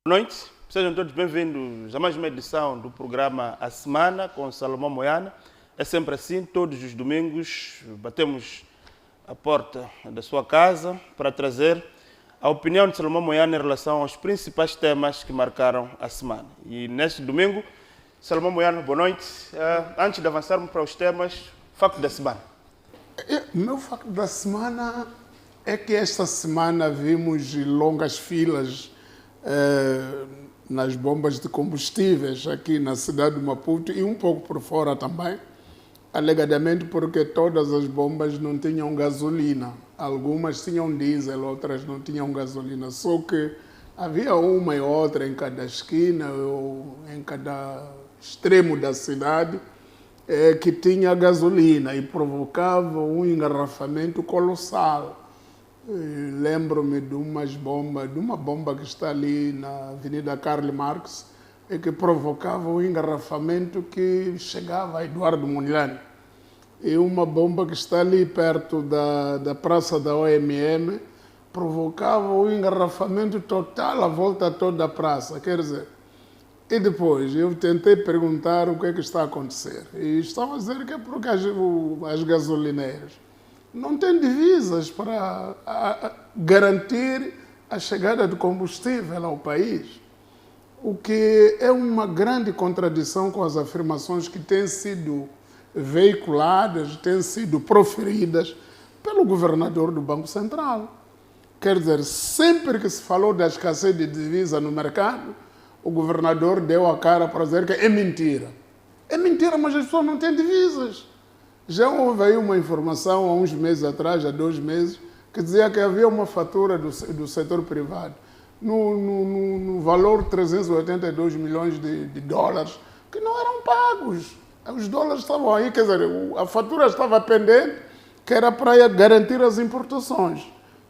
Boa noite, sejam todos bem-vindos a mais uma edição do programa A Semana com Salomão Moiana. É sempre assim, todos os domingos batemos a porta da sua casa para trazer a opinião de Salomão Moiana em relação aos principais temas que marcaram a semana. E neste domingo, Salomão Moiana, boa noite. Antes de avançarmos para os temas, facto da semana. O meu facto da semana é que esta semana vimos longas filas nas bombas de combustíveis aqui na cidade de Maputo e um pouco por fora também, alegadamente porque todas as bombas não tinham gasolina. Algumas tinham diesel, outras não tinham gasolina. Só que havia uma e outra em cada esquina ou em cada extremo da cidade que tinha gasolina e provocava um engarrafamento colossal. Lembro-me de uma bomba que está ali na Avenida Karl Marx e que provocava um engarrafamento que chegava a Eduardo Mondlane. E uma bomba que está ali perto da Praça da OMM provocava um engarrafamento total à volta toda a praça. Quer dizer, e depois eu tentei perguntar o que é que está a acontecer. E estava a dizer que é porque as gasolineiras não têm divisas para garantir a chegada de combustível ao país. O que é uma grande contradição com as afirmações que têm sido veiculadas, têm sido proferidas pelo governador do Banco Central. Quer dizer, sempre que se falou da escassez de divisa no mercado, o governador deu a cara para dizer que é mentira. É mentira, mas as pessoas não têm divisas. Já houve aí uma informação há uns meses atrás, há 2 meses, que dizia que havia uma fatura do setor privado no valor de 382 milhões de dólares que não eram pagos. Os dólares estavam aí, quer dizer, a fatura estava pendente, que era para garantir as importações.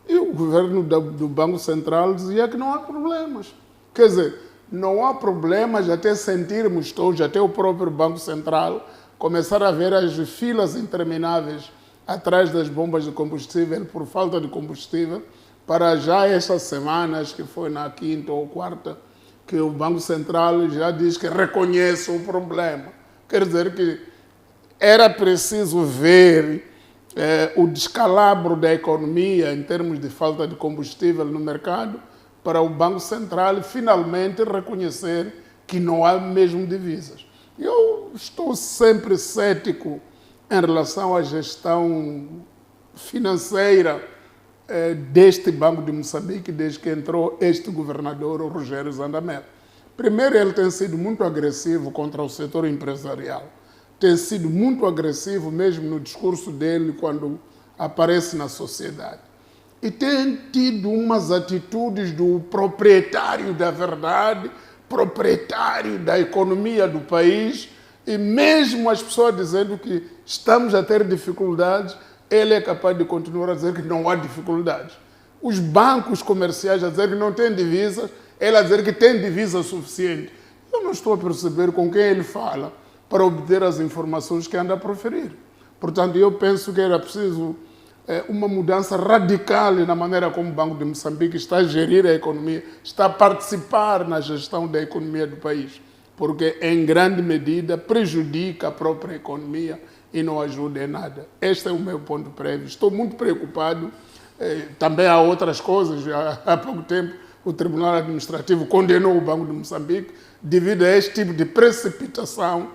E o governo do Banco Central dizia que não há problemas. Quer dizer, não há problemas até sentirmos todos, até o próprio Banco Central, começar a ver as filas intermináveis atrás das bombas de combustível por falta de combustível, para já estas semanas, que foi na quinta ou quarta, que o Banco Central já diz que reconhece o problema. Quer dizer que era preciso ver o descalabro da economia em termos de falta de combustível no mercado para o Banco Central finalmente reconhecer que não há mesmo divisas. Eu estou sempre cético em relação à gestão financeira deste Banco de Moçambique desde que entrou este governador, o Rogério Zandamela. Primeiro, ele tem sido muito agressivo contra o setor empresarial. Tem sido muito agressivo mesmo no discurso dele quando aparece na sociedade. E tem tido umas atitudes do proprietário da verdade, proprietário da economia do país, e mesmo as pessoas dizendo que estamos a ter dificuldades, ele é capaz de continuar a dizer que não há dificuldades. Os bancos comerciais a dizer que não têm divisas, ele a dizer que tem divisa suficiente. Eu não estou a perceber com quem ele fala para obter as informações que anda a proferir. Portanto, eu penso que era preciso uma mudança radical na maneira como o Banco de Moçambique está a gerir a economia, está a participar na gestão da economia do país, porque em grande medida prejudica a própria economia e não ajuda em nada. Este é o meu ponto prévio. Estou muito preocupado. Também há outras coisas. Há pouco tempo o Tribunal Administrativo condenou o Banco de Moçambique devido a este tipo de precipitação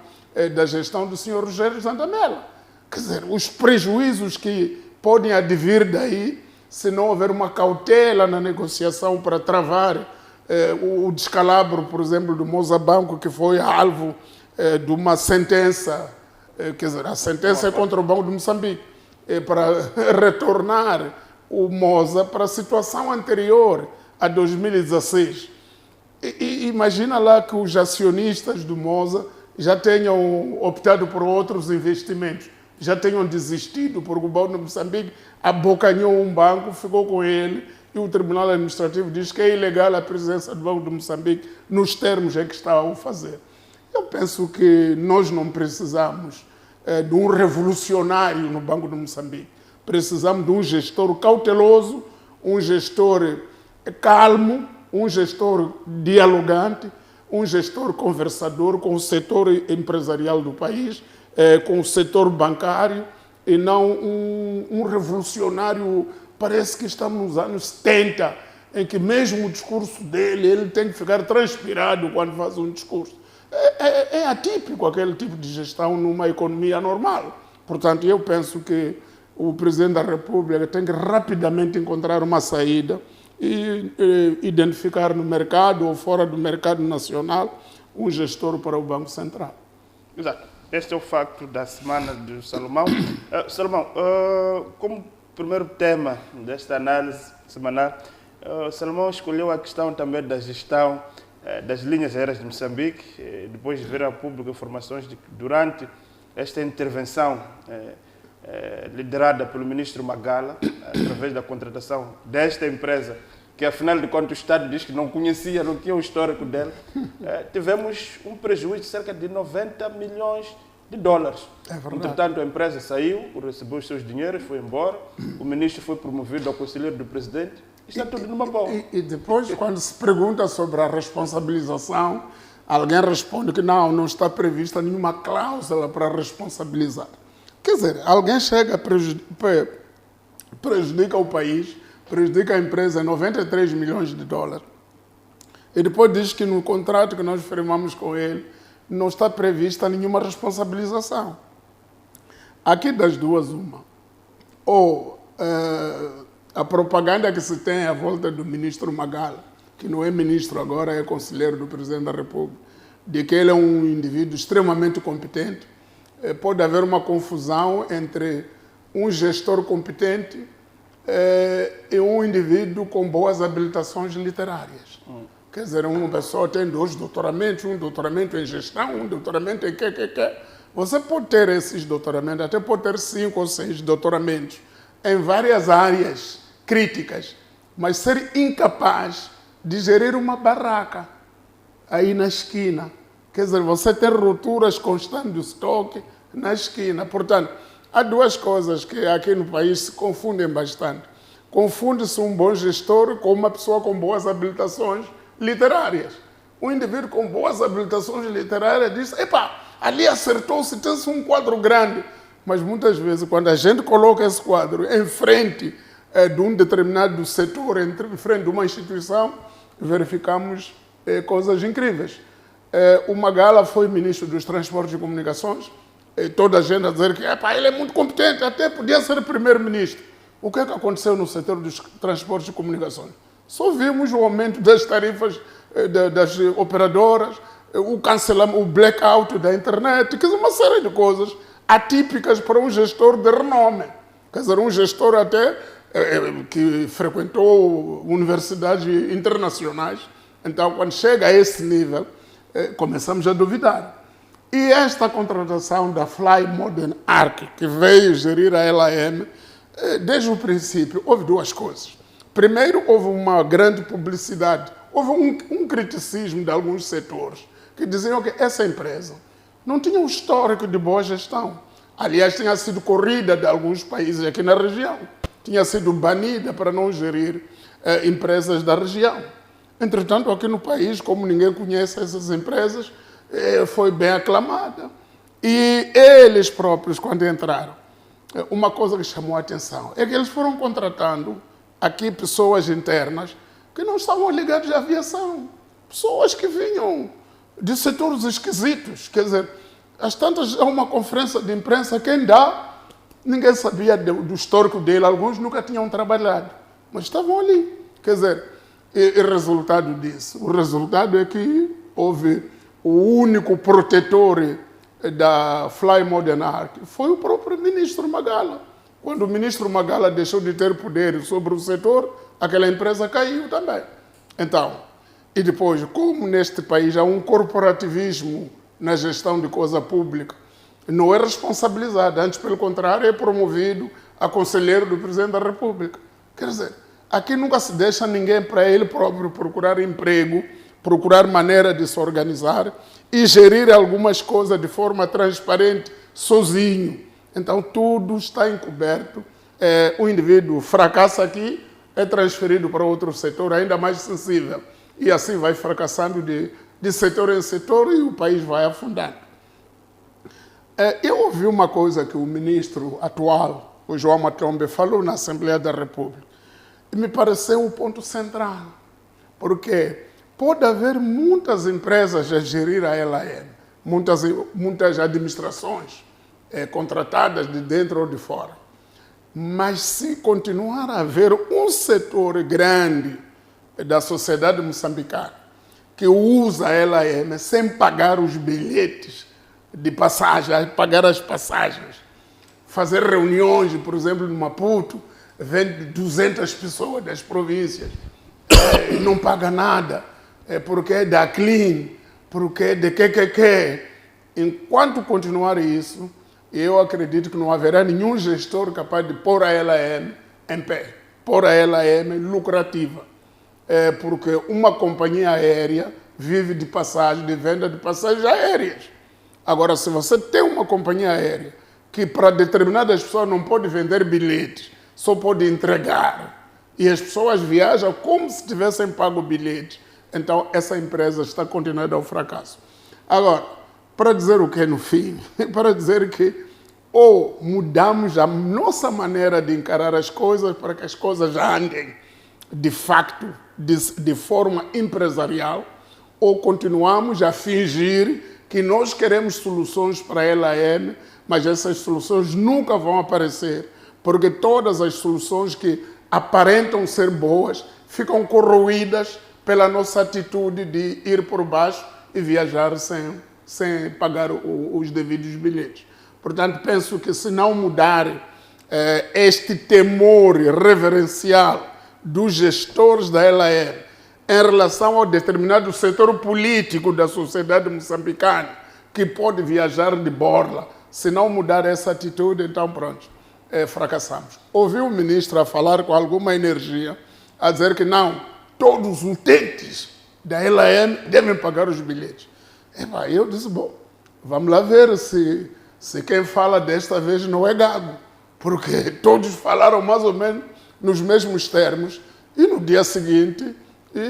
da gestão do Sr. Rogério Zandamela. Quer dizer, os prejuízos que podem advir daí, se não houver uma cautela na negociação para travar o descalabro, por exemplo, do Mozabanco, que foi alvo de uma sentença, quer dizer, a sentença é contra o Banco de Moçambique, para retornar o Moza para a situação anterior a 2016. E imagina lá que os acionistas do Moza já tenham optado por outros investimentos, já tenham desistido, porque o Banco de Moçambique abocanhou um banco, ficou com ele, e o Tribunal Administrativo diz que é ilegal a presença do Banco de Moçambique nos termos em que está a o fazer. Eu penso que nós não precisamos de um revolucionário no Banco de Moçambique. Precisamos de um gestor cauteloso, um gestor calmo, um gestor dialogante, um gestor conversador com o setor empresarial do país, com o setor bancário, e não um revolucionário. Parece que estamos nos anos 70, em que mesmo o discurso dele, ele tem que ficar transpirado quando faz um discurso. É atípico aquele tipo de gestão numa economia normal. Portanto, eu penso que o Presidente da República tem que rapidamente encontrar uma saída e identificar no mercado ou fora do mercado nacional um gestor para o Banco Central. Exato. Este é o facto da semana do Salomão. Salomão, como primeiro tema desta análise semanal, Salomão escolheu a questão também da gestão das linhas aéreas de Moçambique, depois de ver a público informações de que durante esta intervenção liderada pelo ministro Magala, através da contratação desta empresa, que afinal de contas o Estado diz que não conhecia, não tinha o histórico dela, tivemos um prejuízo de cerca de 90 milhões de dólares. É verdade. Entretanto, a empresa saiu, recebeu os seus dinheiros, foi embora, o ministro foi promovido ao conselheiro do presidente, está tudo numa boa. E depois, quando se pergunta sobre a responsabilização, alguém responde que não está prevista nenhuma cláusula para responsabilizar. Quer dizer, alguém chega, prejudica o país, prejudica a empresa em 93 milhões de dólares, e depois diz que no contrato que nós firmamos com ele não está prevista nenhuma responsabilização. Aqui das duas, uma. Ou a propaganda que se tem à volta do ministro Magala, que não é ministro agora, é conselheiro do Presidente da República, de que ele é um indivíduo extremamente competente, pode haver uma confusão entre um gestor competente e um indivíduo com boas habilitações literárias. Quer dizer, uma pessoa tem 2 doutoramentos, um doutoramento em gestão, um doutoramento em quê. Você pode ter esses doutoramentos, até pode ter 5 ou 6 doutoramentos em várias áreas críticas, mas ser incapaz de gerir uma barraca aí na esquina. Quer dizer, você tem rupturas constantes de estoque na esquina. Portanto, há 2 coisas que aqui no país se confundem bastante. Confunde-se um bom gestor com uma pessoa com boas habilitações literárias. Um indivíduo com boas habilitações literárias diz, ali acertou-se, tem-se um quadro grande. Mas muitas vezes, quando a gente coloca esse quadro em frente de um determinado setor, em frente de uma instituição, verificamos coisas incríveis. O Magala foi ministro dos Transportes e Comunicações, toda a gente a dizer que ele é muito competente, até podia ser primeiro-ministro. O que aconteceu no setor dos transportes e comunicações? Só vimos o aumento das tarifas das operadoras, o cancelamento, o blackout da internet, quer dizer, uma série de coisas atípicas para um gestor de renome. Quer dizer, um gestor até que frequentou universidades internacionais. Então, quando chega a esse nível, começamos a duvidar. E esta contratação da Fly Modern Arc, que veio gerir a LAM, desde o princípio, houve 2 coisas. Primeiro, houve uma grande publicidade, houve um criticismo de alguns setores que diziam que essa empresa não tinha um histórico de boa gestão. Aliás, tinha sido corrida de alguns países aqui na região, tinha sido banida para não gerir empresas da região. Entretanto, aqui no país, como ninguém conhece essas empresas, foi bem aclamada. E eles próprios, quando entraram, uma coisa que chamou a atenção é que eles foram contratando aqui pessoas internas que não estavam ligadas à aviação. Pessoas que vinham de setores esquisitos. Quer dizer, às tantas, há uma conferência de imprensa, quem dá, ninguém sabia do histórico dele, alguns nunca tinham trabalhado, mas estavam ali. Quer dizer, e resultado disso? O resultado é que houve o único protetor da Fly Modern Arc, foi o próprio ministro Magala. Quando o ministro Magala deixou de ter poder sobre o setor, aquela empresa caiu também. Então, e depois, como neste país há um corporativismo na gestão de coisa pública, não é responsabilizado, antes, pelo contrário, é promovido a conselheiro do Presidente da República. Quer dizer, aqui nunca se deixa ninguém para ele próprio procurar emprego, procurar maneira de se organizar e gerir algumas coisas de forma transparente, sozinho. Então, tudo está encoberto. O indivíduo fracassa aqui, é transferido para outro setor ainda mais sensível. E assim vai fracassando de setor em setor e o país vai afundando. Eu ouvi uma coisa que o ministro atual, o João Matombe, falou na Assembleia da República, e me pareceu um ponto central, porque pode haver muitas empresas a gerir a LAM, muitas administrações contratadas de dentro ou de fora. Mas se continuar a haver um setor grande da sociedade moçambicana que usa a LAM sem pagar os bilhetes de passagem, pagar as passagens, fazer reuniões, por exemplo, no Maputo, vem 200 pessoas das províncias, e não paga nada, porque é da Clean, porque é de que. Enquanto continuar isso, eu acredito que não haverá nenhum gestor capaz de pôr a LAM em pé, pôr a LAM lucrativa, porque uma companhia aérea vive de passagem, de venda de passagens aéreas. Agora, se você tem uma companhia aérea que para determinadas pessoas não pode vender bilhetes, só pode entregar, e as pessoas viajam como se tivessem pago bilhetes, então essa empresa está condenada ao fracasso. Agora, para dizer o que no fim? Para dizer que ou mudamos a nossa maneira de encarar as coisas para que as coisas andem de facto, de forma empresarial, ou continuamos a fingir que nós queremos soluções para a LAM, mas essas soluções nunca vão aparecer, porque todas as soluções que aparentam ser boas ficam corroídas pela nossa atitude de ir por baixo e viajar sem pagar os devidos bilhetes. Portanto, penso que se não mudar este temor reverencial dos gestores da LAM em relação ao determinado setor político da sociedade moçambicana, que pode viajar de borla, se não mudar essa atitude, então pronto, fracassamos. Ouvi o ministro a falar com alguma energia, a dizer que não, todos os utentes da LAM devem pagar os bilhetes. Eu disse, bom, vamos lá ver se quem fala desta vez não é gago, porque todos falaram mais ou menos nos mesmos termos, e no dia seguinte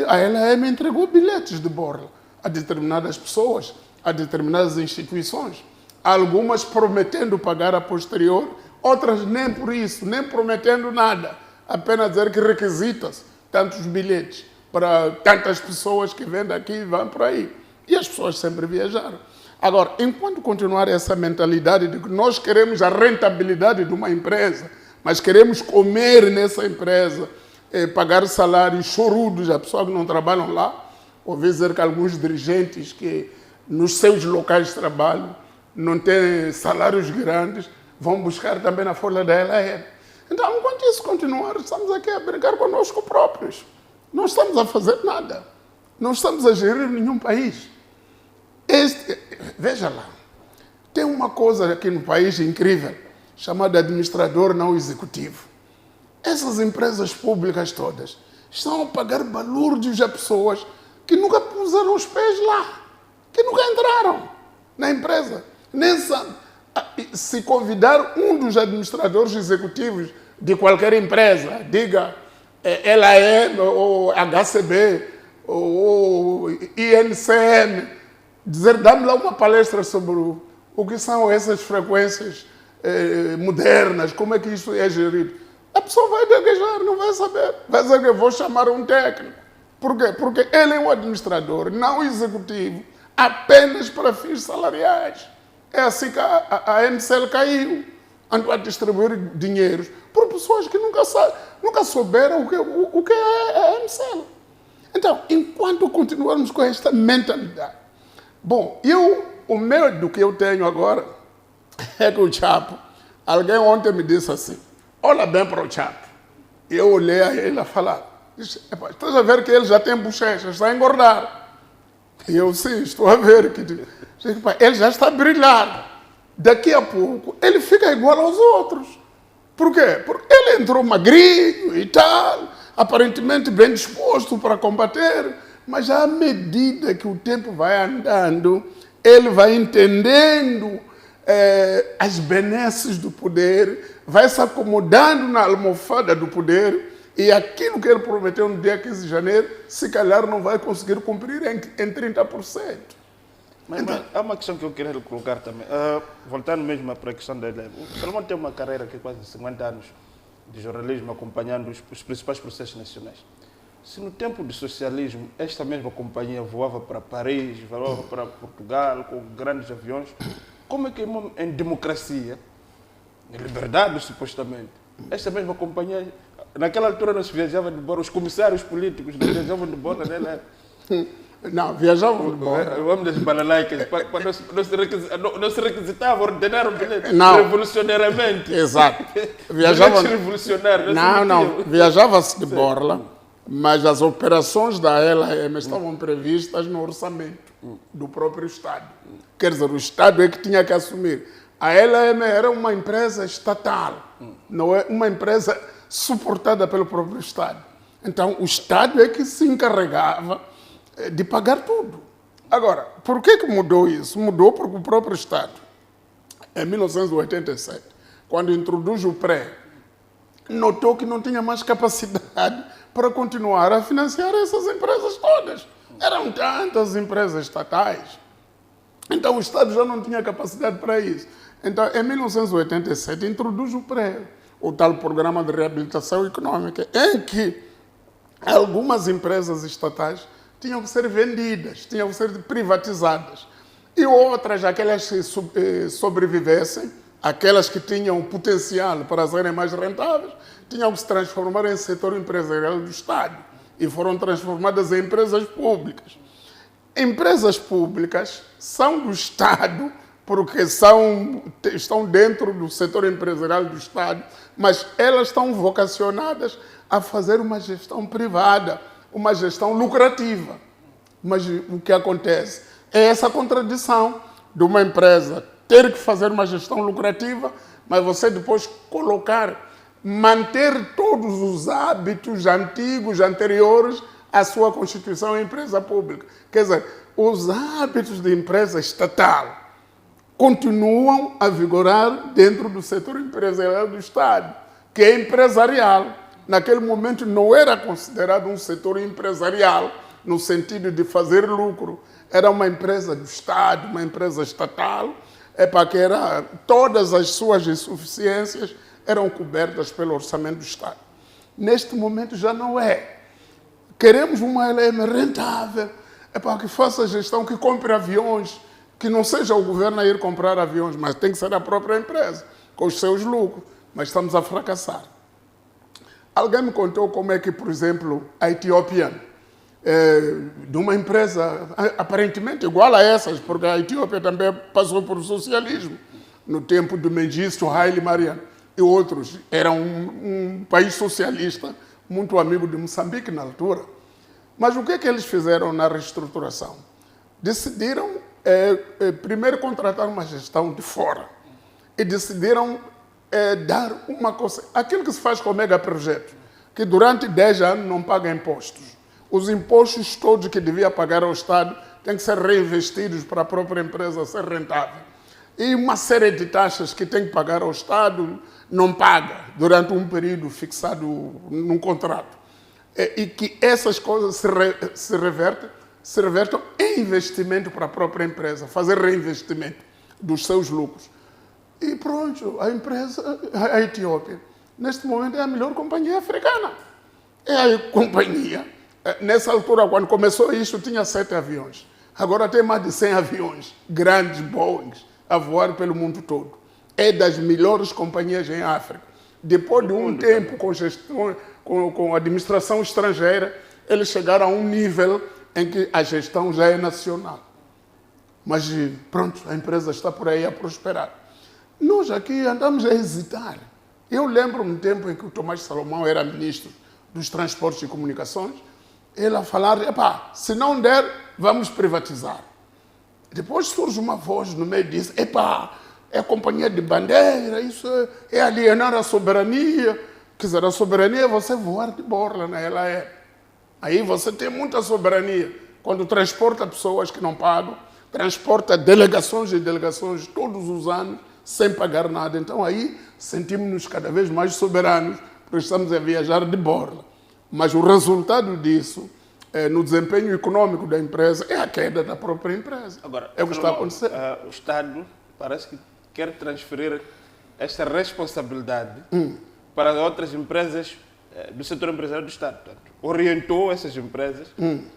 a LAM entregou bilhetes de borla a determinadas pessoas, a determinadas instituições, algumas prometendo pagar a posterior, outras nem por isso, nem prometendo nada, apenas dizer que requisita-se tantos bilhetes para tantas pessoas que vêm daqui e vão por aí. E as pessoas sempre viajaram. Agora, enquanto continuar essa mentalidade de que nós queremos a rentabilidade de uma empresa, mas queremos comer nessa empresa, pagar salários chorudos a pessoas que não trabalham lá, ouvi dizer que alguns dirigentes que nos seus locais de trabalho não têm salários grandes, vão buscar também na folha da LAM. Então, enquanto isso continuar, estamos aqui a brincar conosco próprios. Não estamos a fazer nada. Não estamos a gerir nenhum país. Veja lá, tem uma coisa aqui no país incrível, chamada administrador não executivo. Essas empresas públicas todas estão a pagar balúrdios a pessoas que nunca puseram os pés lá, que nunca entraram na empresa. Nem se convidar um dos administradores executivos de qualquer empresa, diga LAM ou HCB ou INCM, dizer, dá-me lá uma palestra sobre o que são essas frequências modernas, como é que isso é gerido. A pessoa vai gaguejar, não vai saber. Vai dizer que eu vou chamar um técnico. Por quê? Porque ele é um administrador não executivo, apenas para fins salariais. É assim que a MCL caiu, andou a distribuir dinheiros por pessoas que nunca souberam o que é a MCL. Então, enquanto continuarmos com esta mentalidade, bom, o medo que eu tenho agora é que o Chapo, alguém ontem me disse assim, olha bem para o Chapo. Eu olhei a ele a falar, disse, estás a ver que ele já tem bochechas, está a engordar. E eu, sim, estou a ver que ele já está a brilhar. Daqui a pouco, ele fica igual aos outros. Por quê? Porque ele entrou magrinho e tal, aparentemente bem disposto para combater, mas à medida que o tempo vai andando, ele vai entendendo as benesses do poder, vai se acomodando na almofada do poder E aquilo que ele prometeu no dia 15 de janeiro, se calhar não vai conseguir cumprir em 30%. Mas há uma questão que eu queria lhe colocar também. Voltando mesmo para a questão da lei. O Salomão tem uma carreira de quase 50 anos de jornalismo acompanhando os principais processos nacionais. Se no tempo do socialismo esta mesma companhia voava para Paris, voava para Portugal com grandes aviões, como é que em democracia, em liberdade supostamente, esta mesma companhia, naquela altura não se viajava de bordo, os comissários políticos não viajavam de bordo, né? Não, viajavam de bordo. O homem das balalaicas, não se requisitava ordenar um bilhete Não. revolucionariamente. Exato. Viajavam... revolucionário. Não, viajava-se de borla, mas as operações da LAM estavam previstas no orçamento do próprio Estado. Quer dizer, o Estado é que tinha que assumir. A LAM era uma empresa estatal, não é uma empresa suportada pelo próprio Estado. Então, o Estado é que se encarregava de pagar tudo. Agora, por que mudou isso? Mudou porque o próprio Estado, em 1987, quando introduz o pré, notou que não tinha mais capacidade para continuar a financiar essas empresas todas. Eram tantas empresas estatais. Então, o Estado já não tinha capacidade para isso. Então, em 1987, introduz o pré, o tal Programa de Reabilitação Econômica, em que algumas empresas estatais tinham que ser vendidas, tinham que ser privatizadas. E outras, aquelas que sobrevivessem, aquelas que tinham potencial para serem mais rentáveis, tinham que se transformar em setor empresarial do Estado e foram transformadas em empresas públicas. Empresas públicas são do Estado porque estão dentro do setor empresarial do Estado, mas elas estão vocacionadas a fazer uma gestão privada, uma gestão lucrativa. Mas o que acontece é essa contradição de uma empresa ter que fazer uma gestão lucrativa, mas você depois manter todos os hábitos antigos, anteriores à sua constituição em empresa pública. Quer dizer, os hábitos de empresa estatal continuam a vigorar dentro do setor empresarial do Estado, que é empresarial. Naquele momento não era considerado um setor empresarial, no sentido de fazer lucro. Era uma empresa do Estado, uma empresa estatal, que todas as suas insuficiências eram cobertas pelo orçamento do Estado. Neste momento já não é. Queremos uma LM rentável, que faça gestão, que compre aviões, que não seja o governo a ir comprar aviões, mas tem que ser a própria empresa, com os seus lucros. Mas estamos a fracassar. Alguém me contou como é que, por exemplo, a Etiópia, de uma empresa aparentemente igual a essas, porque a Etiópia também passou por socialismo, no tempo do Mengistu Haile Mariam e outros. Era um país socialista, muito amigo de Moçambique na altura. Mas o que é que eles fizeram na reestruturação? Decidiram, primeiro, contratar uma gestão de fora e decidiram dar uma coisa, aquilo que se faz com o megaprojeto, que durante 10 anos não paga impostos. Os impostos todos que devia pagar ao Estado têm que ser reinvestidos para a própria empresa ser rentável. E uma série de taxas que tem que pagar ao Estado não paga durante um período fixado num contrato. E que essas coisas se revertam em investimento para a própria empresa, fazer reinvestimento dos seus lucros. E pronto, a Etiópia, neste momento é a melhor companhia africana. É a companhia. Nessa altura, quando começou isso, tinha 7 aviões. Agora tem mais de 100 aviões, grandes Boeings, a voar pelo mundo todo. É das melhores companhias em África. Depois de um tempo com administração estrangeira, eles chegaram a um nível em que a gestão já é nacional. Mas pronto, a empresa está por aí a prosperar. Nós aqui andamos a hesitar. Eu lembro-me do tempo em que o Tomás Salomão era ministro dos Transportes e Comunicações, ele a falar, se não der, vamos privatizar. Depois surge uma voz no meio disso, é companhia de bandeira, isso é alienar a soberania. Quer dizer, a soberania é você voar de borla, né? Ela é. Aí você tem muita soberania. Quando transporta pessoas que não pagam, transporta delegações e delegações todos os anos, sem pagar nada. Então aí sentimos-nos cada vez mais soberanos, porque estamos a viajar de borla. Mas o resultado disso, no desempenho econômico da empresa, é a queda da própria empresa. Agora, é o que está acontecendo. O Estado parece que quer transferir esta responsabilidade para outras empresas do setor empresarial do Estado. Portanto, orientou essas empresas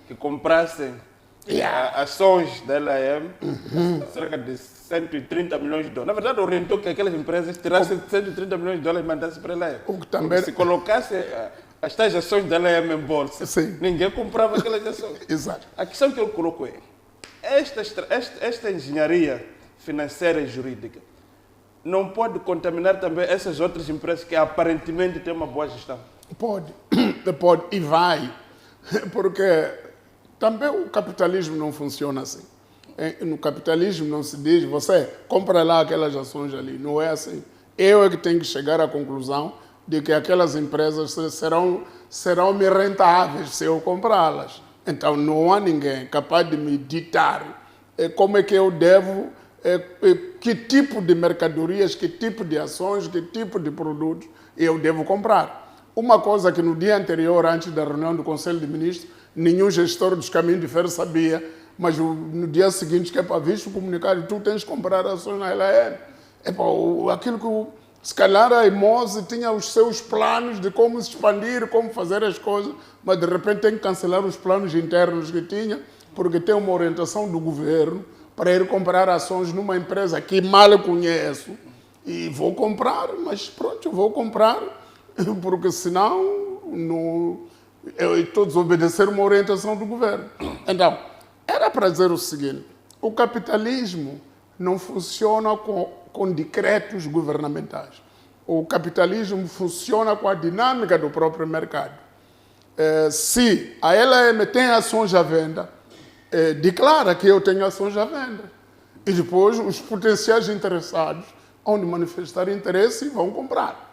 que comprassem ações da LAM, cerca de 130 milhões de dólares. Na verdade, orientou que aquelas empresas tirassem 130 milhões de dólares e mandassem para a LAM. Se colocasse as tais ações da LAM em bolsa, ninguém comprava aquelas ações. Exato. A questão que eu coloco é, esta engenharia financeira e jurídica não pode contaminar também essas outras empresas que aparentemente têm uma boa gestão? Pode e vai, porque também o capitalismo não funciona assim. No capitalismo não se diz, você compra lá aquelas ações ali, não é assim. Eu é que tenho que chegar à conclusão de que aquelas empresas serão-me rentáveis se eu comprá-las. Então não há ninguém capaz de me ditar como é que eu devo, que tipo de mercadorias, que tipo de ações, que tipo de produtos eu devo comprar. Uma coisa que no dia anterior, antes da reunião do Conselho de Ministros, nenhum gestor dos caminhos de ferro sabia, mas no dia seguinte, que é para visto o comunicado, tu tens que comprar ações na LAM. Aquilo que, se calhar, a Imose tinha os seus planos de como se expandir, como fazer as coisas, mas de repente tem que cancelar os planos internos que tinha, porque tem uma orientação do governo para ir comprar ações numa empresa que mal conheço. E vou comprar, mas pronto, eu vou comprar, porque senão eu estou a desobedecer uma orientação do governo. Então, era para dizer o seguinte, o capitalismo não funciona com decretos governamentais. O capitalismo funciona com a dinâmica do próprio mercado. Se a LAM tem ações à venda, declara que eu tenho ações à venda. E depois os potenciais interessados vão manifestar interesse e vão comprar.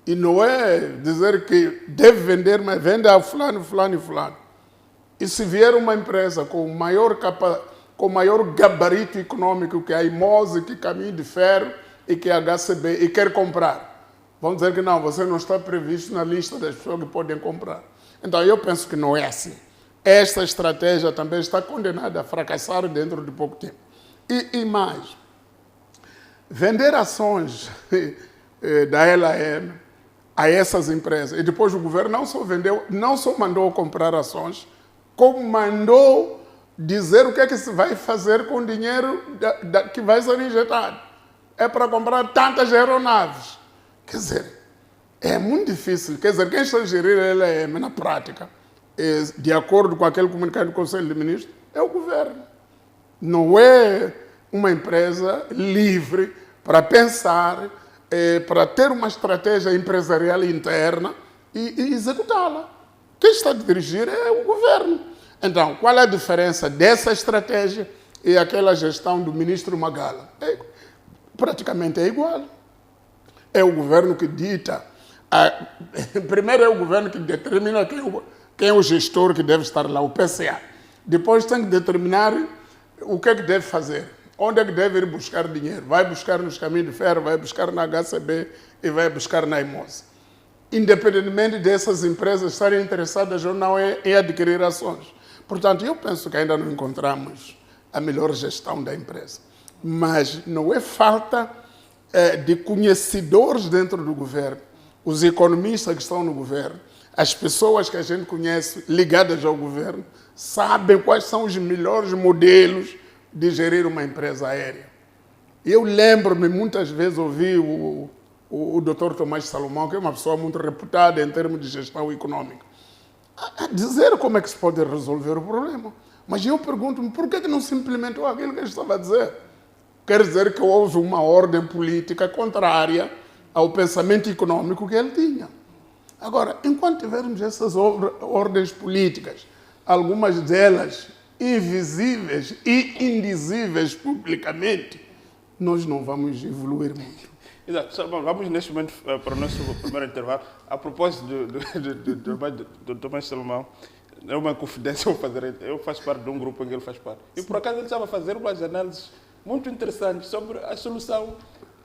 E não é dizer que deve vender, mas vende a fulano, fulano e fulano. E se vier uma empresa com maior gabarito econômico que a Imose, que Caminho de Ferro e que a HCB, e quer comprar, vão dizer que não, você não está previsto na lista das pessoas que podem comprar. Então eu penso que não é assim. Esta estratégia também está condenada a fracassar dentro de pouco tempo. E mais, vender ações da LAM a essas empresas, e depois o governo não só mandou comprar ações, como mandou dizer o que é que se vai fazer com o dinheiro que vai ser injetado. É para comprar tantas aeronaves. Quer dizer, é muito difícil. Quer dizer, quem está a gerir a LAM na prática, de acordo com aquele comunicado do Conselho de Ministros, é o governo. Não é uma empresa livre para pensar, para ter uma estratégia empresarial interna e executá-la. Quem está a dirigir é o governo. Então, qual é a diferença dessa estratégia e aquela gestão do ministro Magala? Praticamente é igual. É o governo que dita. Primeiro é o governo que determina quem é o gestor que deve estar lá, o PCA. Depois tem que determinar o que é que deve fazer. Onde é que deve ir buscar dinheiro? Vai buscar nos caminhos de ferro, vai buscar na HCB e vai buscar na Imose. Independentemente dessas empresas estarem interessadas ou não em adquirir ações. Portanto, eu penso que ainda não encontramos a melhor gestão da empresa. Mas não é falta de conhecedores dentro do governo, os economistas que estão no governo, as pessoas que a gente conhece ligadas ao governo, sabem quais são os melhores modelos de gerir uma empresa aérea. Eu lembro-me, muitas vezes, ouvi o Dr. Tomás Salomão, que é uma pessoa muito reputada em termos de gestão econômica, a dizer como é que se pode resolver o problema. Mas eu pergunto-me, por que não se implementou aquilo que ele estava a dizer? Quer dizer que houve uma ordem política contrária ao pensamento econômico que ele tinha. Agora, enquanto tivermos essas ordens políticas, algumas delas invisíveis e indizíveis publicamente, nós não vamos evoluir muito. Exato. Bom, vamos neste momento para o nosso primeiro intervalo. A propósito do Tomás Salomão, é uma confidência eu vou fazer. Eu faço parte de um grupo em que ele faz parte. E por acaso ele estava a fazer umas análises muito interessantes sobre a solução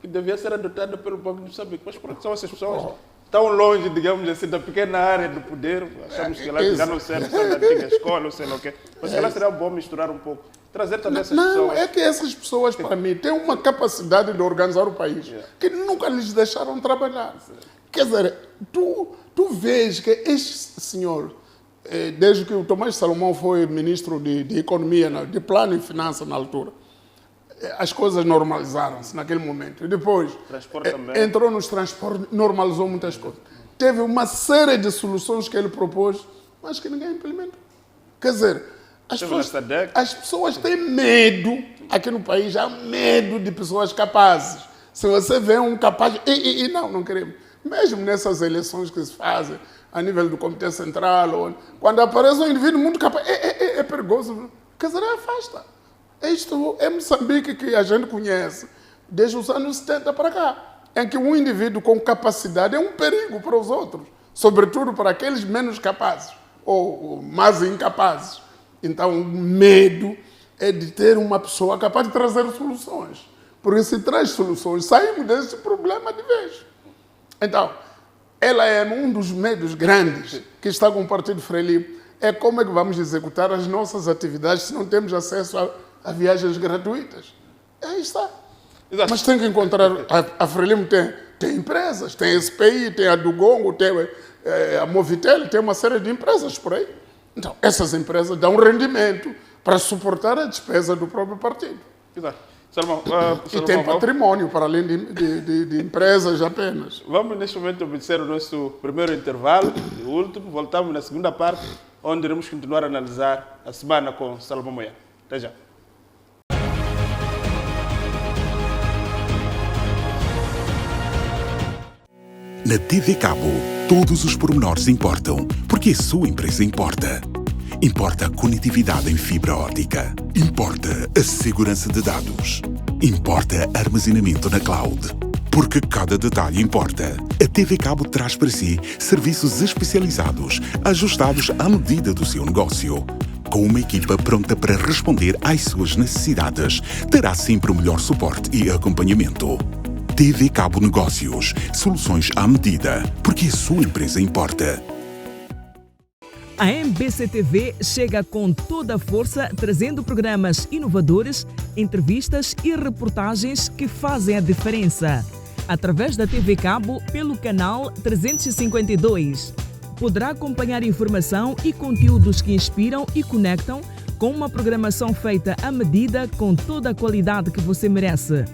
que devia ser adotada pelo Banco de Moçambique. Mas por que são essas pessoas tão longe, digamos assim, da pequena área do poder. Achamos que lá já não serve só da antiga escola, ou sei lá o quê. Mas se calhar seria bom misturar um pouco. Trazer também essas pessoas. Não, é que essas pessoas, para mim, têm uma capacidade de organizar o país que nunca lhes deixaram trabalhar. Quer dizer, tu vês que este senhor, desde que o Tomás Salomão foi ministro de Economia, de Plano e Finanças na altura, as coisas normalizaram-se naquele momento. E depois, entrou nos transportes, normalizou muitas coisas. Teve uma série de soluções que ele propôs, mas que ninguém implementou. Quer dizer, as pessoas têm medo, aqui no país, há medo de pessoas capazes. Se você vê um capaz... não queremos. Mesmo nessas eleições que se fazem, a nível do Comitê Central, quando aparece um indivíduo muito capaz, é perigoso. Quer dizer, afasta. Isto é Moçambique que a gente conhece desde os anos 70 para cá, em que um indivíduo com capacidade é um perigo para os outros, sobretudo para aqueles menos capazes ou mais incapazes. Então, o medo é de ter uma pessoa capaz de trazer soluções. Porque se traz soluções, saímos desse problema de vez. Então, ela é um dos medos grandes que está com o Partido Frelimo. É como é que vamos executar as nossas atividades se não temos acesso a viagens gratuitas. Aí está. Exato. Mas tem que encontrar... A Frelimo tem empresas, tem a SPI, tem a Dugongo, tem a Movitel, tem uma série de empresas por aí. Então, essas empresas dão rendimento para suportar a despesa do próprio partido. Exato. Salomão, e tem patrimônio, para além de empresas apenas. Vamos, neste momento, obedecer o nosso primeiro intervalo, o último. Voltamos na segunda parte, onde iremos continuar a analisar a semana com Salomão Moyano. Até já. Na TV Cabo, todos os pormenores importam, porque a sua empresa importa. Importa a conectividade em fibra óptica. Importa a segurança de dados. Importa armazenamento na cloud. Porque cada detalhe importa. A TV Cabo traz para si serviços especializados, ajustados à medida do seu negócio. Com uma equipa pronta para responder às suas necessidades, terá sempre o melhor suporte e acompanhamento. TV Cabo Negócios. Soluções à medida. Porque a sua empresa importa. A MBC-TV chega com toda a força, trazendo programas inovadores, entrevistas e reportagens que fazem a diferença. Através da TV Cabo, pelo canal 352. Poderá acompanhar informação e conteúdos que inspiram e conectam, com uma programação feita à medida, com toda a qualidade que você merece.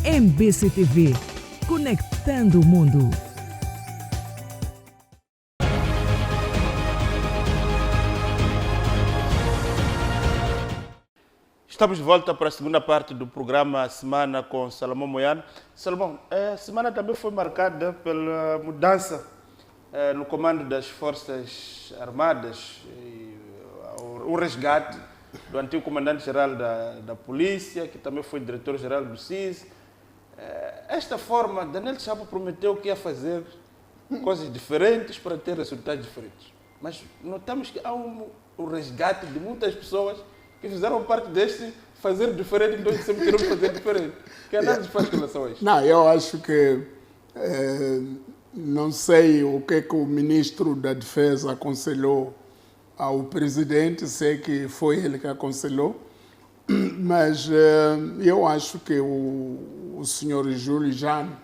MBC-TV, conectando o mundo. Estamos de volta para a segunda parte do programa Semana com Salomão Moyano. Salomão, a semana também foi marcada pela mudança no comando das Forças Armadas, o resgate do antigo comandante-geral da Polícia, que também foi diretor-geral do CIS. Esta forma, Daniel Chapo prometeu que ia fazer coisas diferentes para ter resultados diferentes. Mas notamos que há um resgate de muitas pessoas que fizeram parte deste fazer diferente, então sempre queremos fazer diferente. Que análise faz com relação a isso? Não, eu acho que não sei o que o ministro da Defesa aconselhou ao presidente, sei que foi ele que aconselhou, mas eu acho que o senhor Júlio Jane,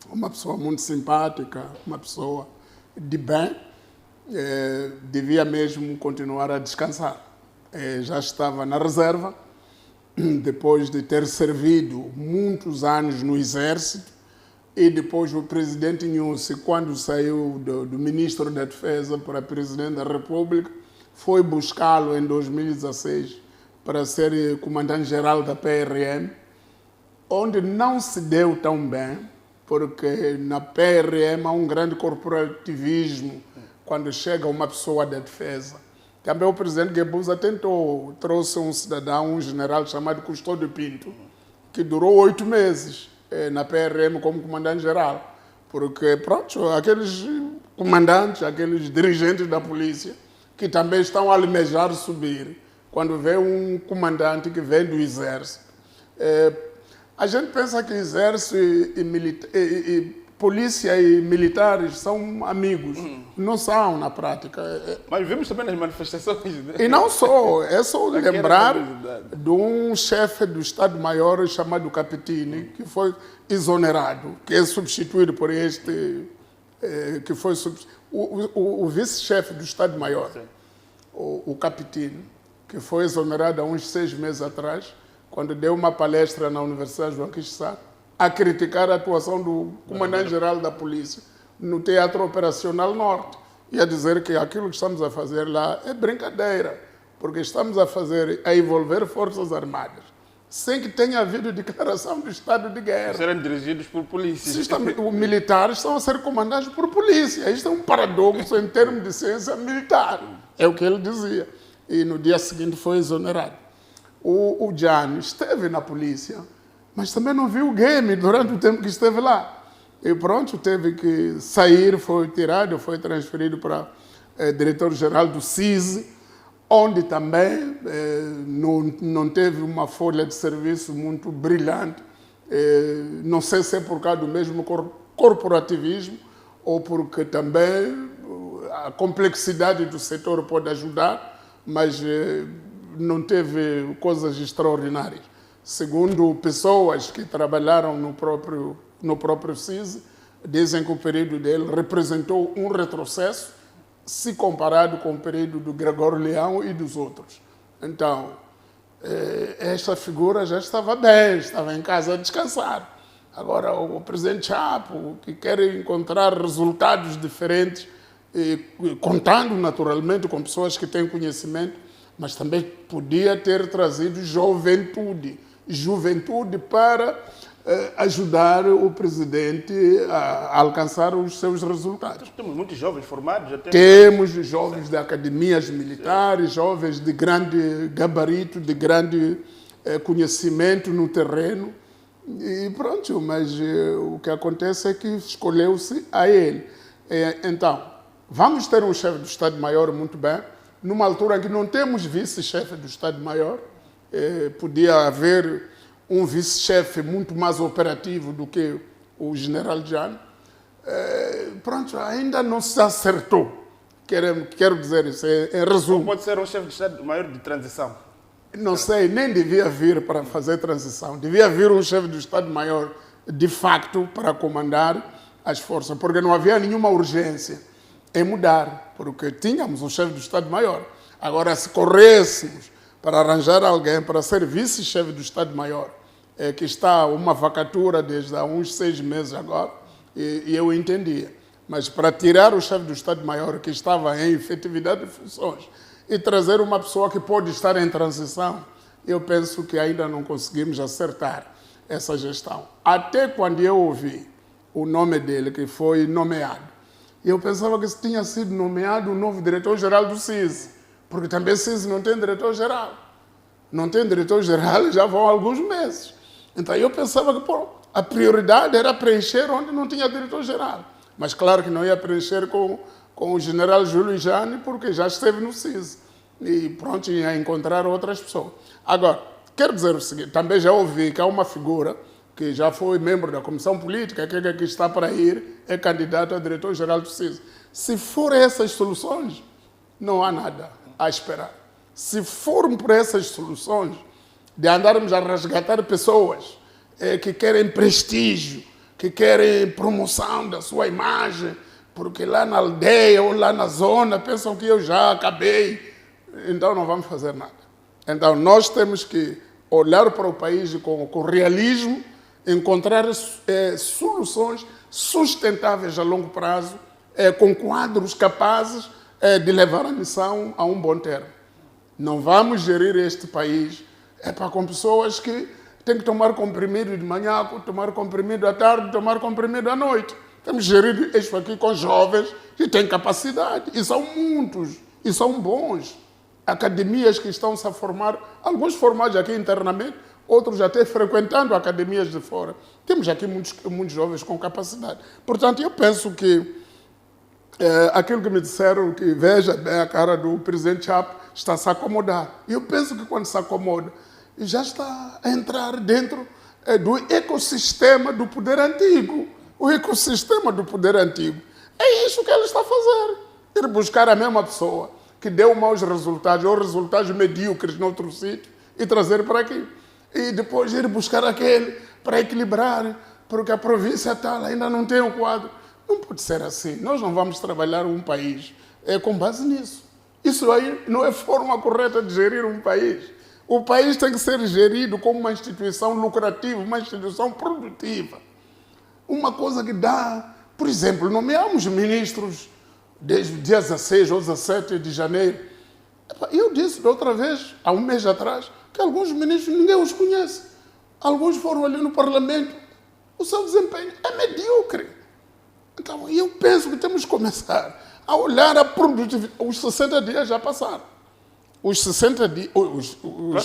uma pessoa muito simpática, uma pessoa de bem, devia mesmo continuar a descansar. Já estava na reserva, depois de ter servido muitos anos no Exército, e depois o presidente Nussi, quando saiu do ministro da Defesa para presidente da República, foi buscá-lo em 2016 para ser comandante-geral da PRM, onde não se deu tão bem, porque na PRM há um grande corporativismo quando chega uma pessoa da defesa. Também o presidente Guebuza trouxe um cidadão, um general chamado Custódio Pinto, que durou 8 meses na PRM como comandante-geral. Porque, pronto, aqueles comandantes, aqueles dirigentes da polícia, que também estão a almejar subir, quando vê um comandante que vem do Exército. A gente pensa que Exército e polícia e militares são amigos. Não são, na prática. Mas vimos também nas manifestações. Né? E não só, é só Daquela lembrar curiosidade. de um chefe do Estado-Maior chamado Capitini, que foi exonerado, que é substituído por este, que foi o vice-chefe do Estado-Maior, o Capitini, que foi exonerado há uns 6 meses atrás, quando deu uma palestra na Universidade João Quixote, a criticar a atuação do comandante-geral da polícia no Teatro Operacional Norte e a dizer que aquilo que estamos a fazer lá é brincadeira, porque estamos a envolver forças armadas, sem que tenha havido declaração de estado de guerra. Serão dirigidos por polícias. Os militares estão a ser comandados por polícia. Isto é um paradoxo em termos de ciência militar. É o que ele dizia. E no dia seguinte foi exonerado. O Gianni esteve na polícia, mas também não viu o game durante o tempo que esteve lá. E pronto, teve que sair, foi tirado, foi transferido para diretor-geral do CISI, onde também não teve uma folha de serviço muito brilhante. Não sei se é por causa do mesmo corporativismo ou porque também a complexidade do setor pode ajudar, mas não teve coisas extraordinárias. Segundo pessoas que trabalharam no próprio CISI, dizem que o período dele representou um retrocesso se comparado com o período do Gregório Leão e dos outros. Então, esta figura já estava bem, estava em casa a descansar. Agora, o presidente Chapo, que quer encontrar resultados diferentes, contando naturalmente com pessoas que têm conhecimento, mas também podia ter trazido juventude para ajudar o presidente a alcançar os seus resultados. Temos muitos jovens formados. Já temos jovens de academias militares, jovens de grande gabarito, de grande conhecimento no terreno. E pronto, mas o que acontece é que escolheu-se a ele. Então, vamos ter um chefe do Estado-Maior muito bem, numa altura em que não temos vice-chefe do Estado-Maior. Podia haver um vice-chefe muito mais operativo do que o general Gianni. Pronto, ainda não se acertou. Quero dizer isso, em resumo. Ou pode ser um chefe de Estado-Maior de transição? Não sei, nem devia vir para fazer transição. Devia vir um chefe do Estado-Maior, de facto, para comandar as forças, porque não havia nenhuma urgência em mudar, porque tínhamos um chefe do Estado-Maior. Agora, se corrêssemos para arranjar alguém para ser vice-chefe do Estado-Maior, que está uma vacatura desde há uns 6 meses agora, e eu entendia. Mas para tirar o chefe do Estado-Maior, que estava em efetividade de funções, e trazer uma pessoa que pode estar em transição, eu penso que ainda não conseguimos acertar essa gestão. Até quando eu ouvi o nome dele, que foi nomeado, eu pensava que tinha sido nomeado o novo diretor-geral do CISI, porque também o CISI não tem diretor-geral. Não tem diretor-geral já vão alguns meses. Então eu pensava que a prioridade era preencher onde não tinha diretor-geral. Mas claro que não ia preencher com o general Júlio Gianni, porque já esteve no CISI. E pronto, ia encontrar outras pessoas. Agora, quero dizer o seguinte, também já ouvi que há uma figura que já foi membro da Comissão Política, que está para ir, é candidato a diretor-geral do CISI. Se for essas soluções, não há nada a esperar. Se formos por essas soluções, de andarmos a resgatar pessoas que querem prestígio, que querem promoção da sua imagem, porque lá na aldeia ou lá na zona pensam que eu já acabei, então não vamos fazer nada. Então nós temos que olhar para o país com realismo, encontrar soluções sustentáveis a longo prazo, com quadros capazes de levar a missão a um bom termo. Não vamos gerir este país com pessoas que têm que tomar comprimido de manhã, tomar comprimido à tarde, tomar comprimido à noite. Temos que gerir isso aqui com jovens que têm capacidade, e são muitos, e são bons. Academias que estão-se a formar, alguns formados aqui internamente, outros até frequentando academias de fora. Temos aqui muitos jovens com capacidade. Portanto, eu penso que aquilo que me disseram, que veja bem a cara do presidente Chapo, está a se acomodar. E eu penso que quando se acomoda, já está a entrar dentro do ecossistema do poder antigo. o ecossistema do poder antigo. É isso que ele está a fazer. Ir buscar a mesma pessoa que deu maus resultados ou resultados medíocres noutro sítio e trazer para aqui. E depois ir buscar aquele para equilibrar, porque a província tal ainda não tem um quadro. Não pode ser assim. Nós não vamos trabalhar um país com base nisso. Isso aí não é forma correta de gerir um país. O país tem que ser gerido como uma instituição lucrativa, uma instituição produtiva. Uma coisa que dá... Por exemplo, nomeamos ministros desde o dia 16 ou 17 de janeiro. Eu disse da outra vez, há um mês atrás, que alguns ministros ninguém os conhece. Alguns foram ali no Parlamento. O seu desempenho é medíocre. Então, eu penso que temos que começar a olhar a produtividade. Os 60 dias já passaram. Os 60 dias... Os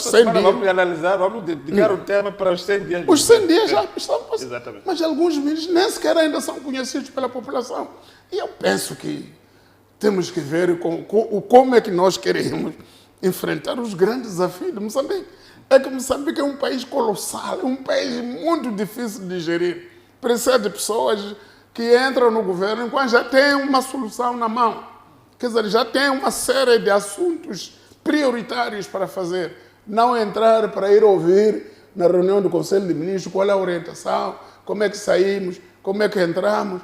100 dias... Vamos analisar, vamos dedicar o tema para os 100 dias. Os 100 dias já estão passando. Exatamente. Mas alguns ministros nem sequer ainda são conhecidos pela população. E eu penso que temos que ver como é que nós queremos enfrentar os grandes desafios de Moçambique. É que Moçambique é um país colossal, é um país muito difícil de gerir. Precisa de pessoas que entram no governo enquanto já tem uma solução na mão. Quer dizer, já tem uma série de assuntos prioritários para fazer. Não entrar para ir ouvir na reunião do Conselho de Ministros qual é a orientação, como é que saímos, como é que entramos.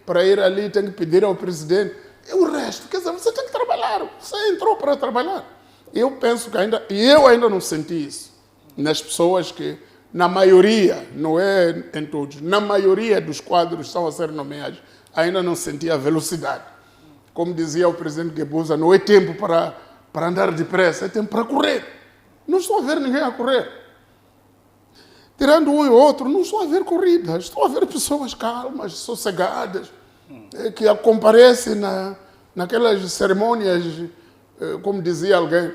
Para ir ali tem que pedir ao presidente. E o resto, quer dizer, você tem que trabalhar. Você entrou para trabalhar. Eu penso que eu ainda não senti isso nas pessoas que, na maioria, não é em todos, na maioria dos quadros que estão a ser nomeados, ainda não senti a velocidade. Como dizia o presidente Guebuza, não é tempo para andar depressa, é tempo para correr. Não estou a ver ninguém a correr. Tirando um e outro, não estou a ver corridas, estou a ver pessoas calmas, sossegadas, que comparecem naquelas cerimônias, como dizia alguém,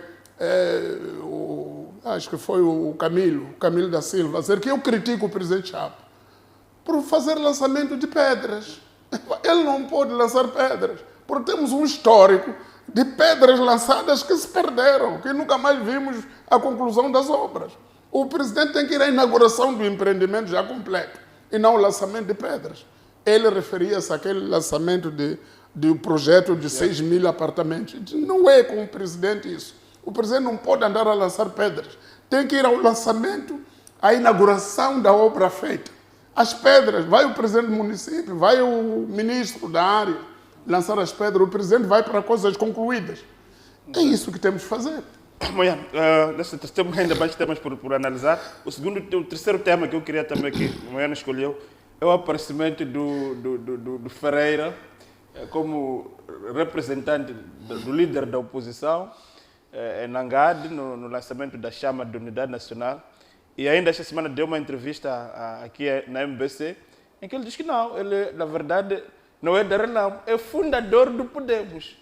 acho que foi o Camilo da Silva, dizer que eu critico o presidente Chapo por fazer lançamento de pedras. Ele não pode lançar pedras, porque temos um histórico de pedras lançadas que se perderam, que nunca mais vimos a conclusão das obras. O presidente tem que ir à inauguração do empreendimento já completo e não o lançamento de pedras. Ele referia-se àquele lançamento do projeto de 6 mil apartamentos. Não é com o presidente isso. O presidente não pode andar a lançar pedras. Tem que ir ao lançamento, à inauguração da obra feita. As pedras, vai o presidente do município, vai o ministro da área lançar as pedras, o presidente vai para coisas concluídas. É isso que temos que fazer. Amanhã, temos ainda mais temas por analisar. O terceiro tema que eu queria também que o Moiana escolheu é o aparecimento do Ferreira como representante do líder da oposição em Nangade, no lançamento da chama de Unidade Nacional. E ainda esta semana deu uma entrevista aqui na MBC, em que ele diz que não, ele, na verdade, não é da Renamo, é fundador do Podemos.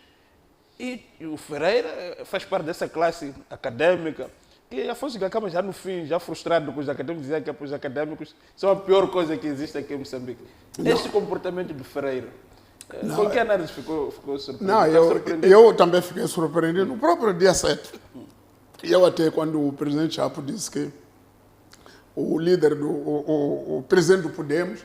E o Ferreira faz parte dessa classe acadêmica, que Afonso Dhlakama já no fim, já frustrado com os acadêmicos, dizia que os acadêmicos são a pior coisa que existe aqui em Moçambique. Este comportamento do Ferreira, com que análise ficou surpreendido? Não, eu também fiquei surpreendido. No próprio dia 7, eu até quando o presidente Chapo disse que o líder, o presidente do Podemos,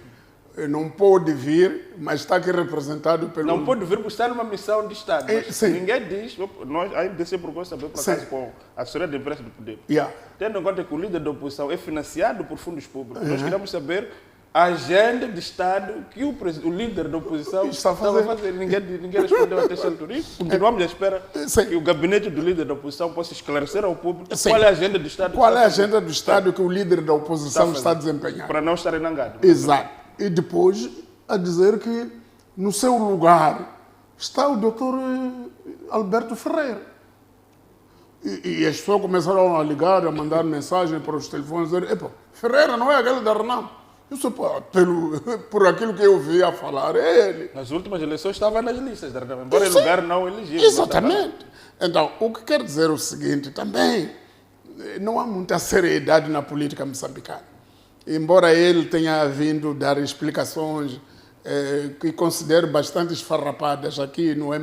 não pode vir, mas está aqui representado pelo... Não pode vir porque está numa missão de Estado. Mas ninguém diz, nós a MDC procurou saber por acaso com a assessoria de imprensa do Podemos. Tendo em conta que o líder da oposição é financiado por fundos públicos, nós queremos saber a agenda de Estado que o líder da oposição estava a fazer. Ninguém respondeu até essa altura. E continuamos à espera que o gabinete do líder da oposição possa esclarecer ao público qual é a agenda do Estado. Qual é a agenda do Estado que o líder da oposição está a desempenhar. Para não estar enangado. Exato. E depois a dizer que no seu lugar está o doutor Alberto Ferreira. E as pessoas começaram a ligar, a mandar mensagem para os telefones, dizer, Ferreira não é aquele da Renamo. Isso por aquilo que eu vi a falar, é ele. Nas últimas eleições estava nas listas da Renamo, embora em lugar não elegível. Exatamente. Então, o que quer dizer o seguinte, também não há muita seriedade na política moçambicana. Embora ele tenha vindo dar explicações que considero bastante esfarrapadas aqui no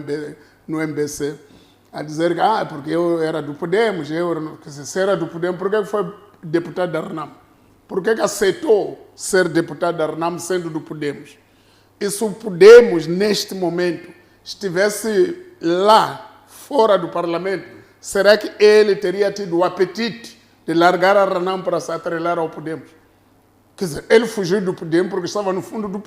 MBC, a dizer que porque eu era do Podemos, se era do Podemos, por que foi deputado da Renamo? por que aceitou ser deputado da RENAM sendo do Podemos? E se o Podemos, neste momento, estivesse lá, fora do Parlamento, será que ele teria tido o apetite de largar a RENAM para se atrelar ao Podemos? Quer dizer, ele fugiu do Podemos porque estava no fundo do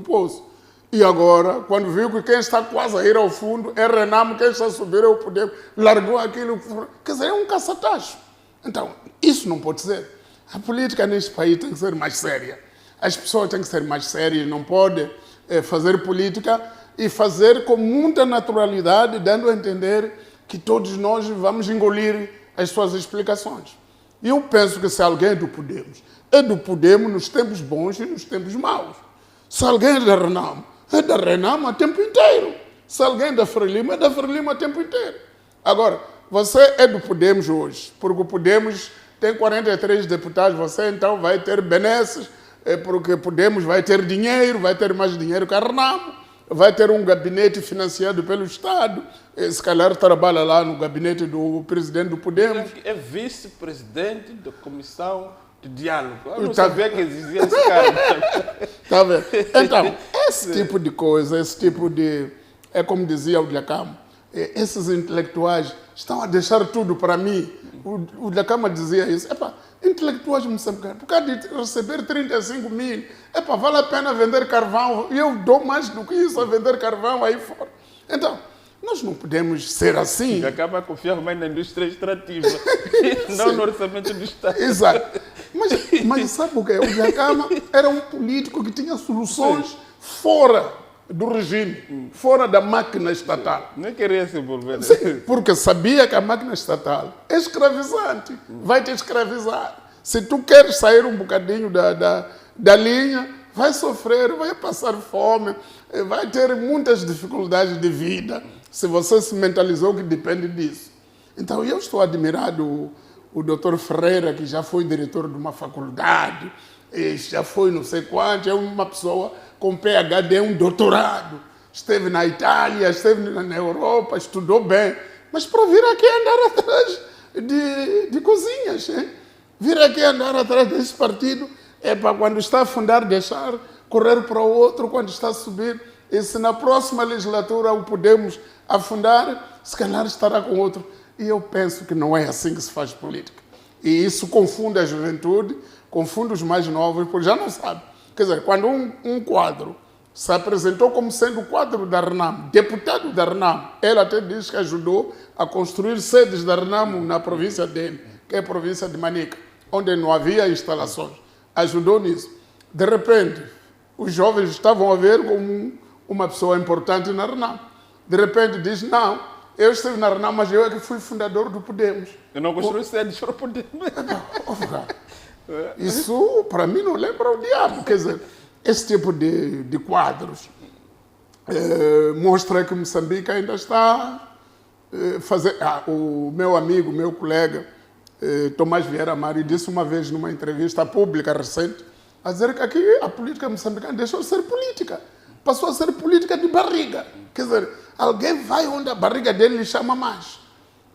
poço. E agora, quando viu que quem está quase a ir ao fundo é RENAM, quem está a subir é o Podemos, largou aquilo. Quer dizer, é um caça-tacho. Então, isso não pode ser. A política neste país tem que ser mais séria. As pessoas têm que ser mais sérias, não podem fazer política e fazer com muita naturalidade, dando a entender que todos nós vamos engolir as suas explicações. E eu penso que se alguém é do Podemos nos tempos bons e nos tempos maus. Se alguém é da RENAM o tempo inteiro. Se alguém é da Frelimo, é da Frelimo o tempo inteiro. Agora, você é do Podemos hoje, porque o Podemos tem 43 deputados, você então vai ter benesses, porque Podemos vai ter dinheiro, vai ter mais dinheiro que a RENAM, vai ter um gabinete financiado pelo Estado, se calhar trabalha lá no gabinete do presidente do Podemos. É vice-presidente da Comissão de Diálogo. Eu não sabia que existia esse cara. Tá vendo? Então, esse tipo de coisa, esse tipo de... É como dizia o Dhlakama, esses intelectuais estão a deixar tudo para mim. O Dhlakama dizia isso. Intelectuais moçambicanos, por causa de receber 35 mil, vale a pena vender carvão, e eu dou mais do que isso a vender carvão aí fora. Então, nós não podemos ser assim. Acaba a confiar mais na indústria extrativa, não no orçamento do Estado. Exato. Mas sabe o que é? O Dhlakama era um político que tinha soluções fora do regime, fora da máquina estatal. Nem queria se envolver. Sim, porque sabia que a máquina estatal é escravizante, vai te escravizar. Se tu queres sair um bocadinho da linha, vai sofrer, vai passar fome, vai ter muitas dificuldades de vida, se você se mentalizou que depende disso. Então, eu estou admirado o doutor Ferreira, que já foi diretor de uma faculdade, já foi não sei quanto, é uma pessoa com PhD, um doutorado, esteve na Itália, esteve na Europa, estudou bem, mas para vir aqui andar atrás de cozinhas, vir aqui andar atrás desse partido, para quando está a fundar deixar, correr para o outro quando está a subir, e se na próxima legislatura o podemos afundar, se calhar estará com outro. E eu penso que não é assim que se faz política. E isso confunde a juventude, confunde os mais novos, porque já não sabe. Quer dizer, quando um quadro se apresentou como sendo o quadro da RENAM, deputado da RENAM, ele até diz que ajudou a construir sedes da RENAM na província dele, que é a província de Manica, onde não havia instalações. Ajudou nisso. De repente, os jovens estavam a ver como uma pessoa importante na RENAM. De repente diz, não, eu estive na RENAM, mas eu é que fui fundador do Podemos. Eu não construí sedes para o Podemos. Isso, para mim, não lembra o diabo. Quer dizer, esse tipo de quadros mostra que Moçambique ainda está fazendo... o meu amigo, meu colega, Tomás Vieira Amari, disse uma vez numa entrevista pública recente, a dizer que aqui a política moçambicana deixou de ser política. Passou a ser política de barriga. Quer dizer, alguém vai onde a barriga dele lhe chama mais.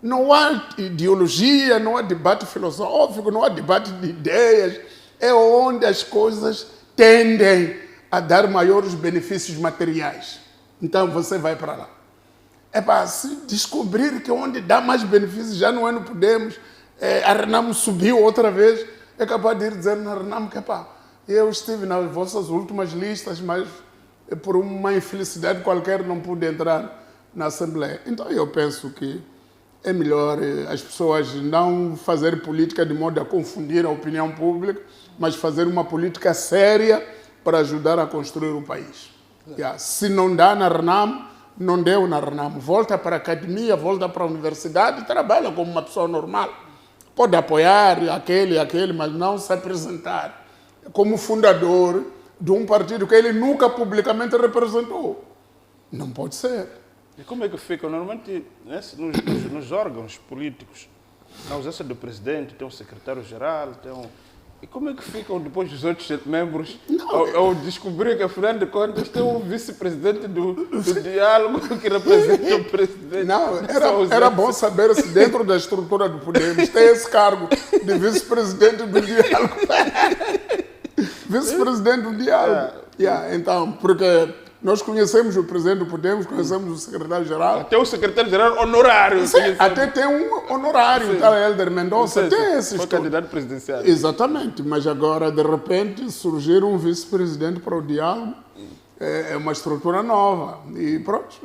Não há ideologia, não há debate filosófico, não há debate de ideias. É onde as coisas tendem a dar maiores benefícios materiais. Então você vai para lá. Se descobrir que onde dá mais benefícios já não é no Podemos, a RENAM subiu outra vez, é capaz de ir dizer na RENAM que eu estive nas vossas últimas listas, mas por uma infelicidade qualquer não pude entrar na Assembleia. Então eu penso que é melhor as pessoas não fazerem política de modo a confundir a opinião pública, mas fazer uma política séria para ajudar a construir o país. Se não dá na RENAM, não deu na RENAM. Volta para a academia, volta para a universidade e trabalha como uma pessoa normal. Pode apoiar aquele, mas não se apresentar como fundador de um partido que ele nunca publicamente representou. Não pode ser. E como é que fica? Normalmente, nos órgãos políticos, na ausência do presidente, tem um secretário-geral, tem E como é que ficam depois os outros membros ao descobrir que, afinal de contas, tem um vice-presidente do diálogo que representa o presidente? Não, era bom saber se dentro da estrutura do Podemos tem esse cargo de vice-presidente do diálogo. Vice-presidente do diálogo. Então, porque nós conhecemos o presidente do Podemos, conhecemos o secretário-geral. Até o secretário-geral honorário. Sim, até tem um honorário, o tal Helder Mendonça, tem esses. Foi candidato presidencial. Exatamente, mas agora, de repente, surgir um vice-presidente para o diálogo é uma estrutura nova. E pronto.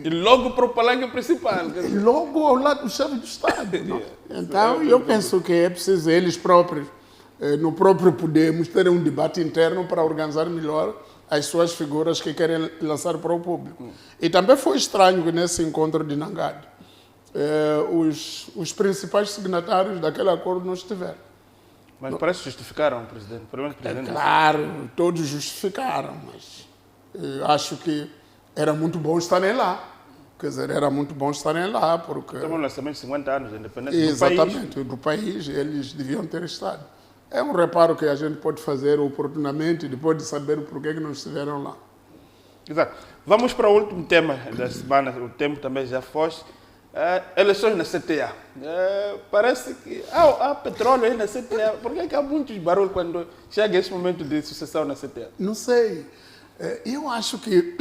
E logo para o palanque principal. E logo ao lado do chefe do Estado. Então, eu penso que é preciso eles próprios, no próprio Podemos, terem um debate interno para organizar melhor as suas figuras que querem lançar para o público. E também foi estranho que nesse encontro de Nangade, os principais signatários daquele acordo não estiveram. Mas parece que justificaram o presidente. Claro, todos justificaram, mas acho que era muito bom estarem lá. Quer dizer, era muito bom estarem lá, porque... Estamos no lançamento de 50 anos da independência do país. Exatamente, do país, eles deviam ter estado. É um reparo que a gente pode fazer oportunamente, depois de saber o porquê que não estiveram lá. Exato. Vamos para o último tema da semana, o tempo também já foste. Eleições na CTA. Parece que há petróleo aí na CTA. Por que é que há muitos barulhos quando chega esse momento de sucessão na CTA? Não sei. Eu acho que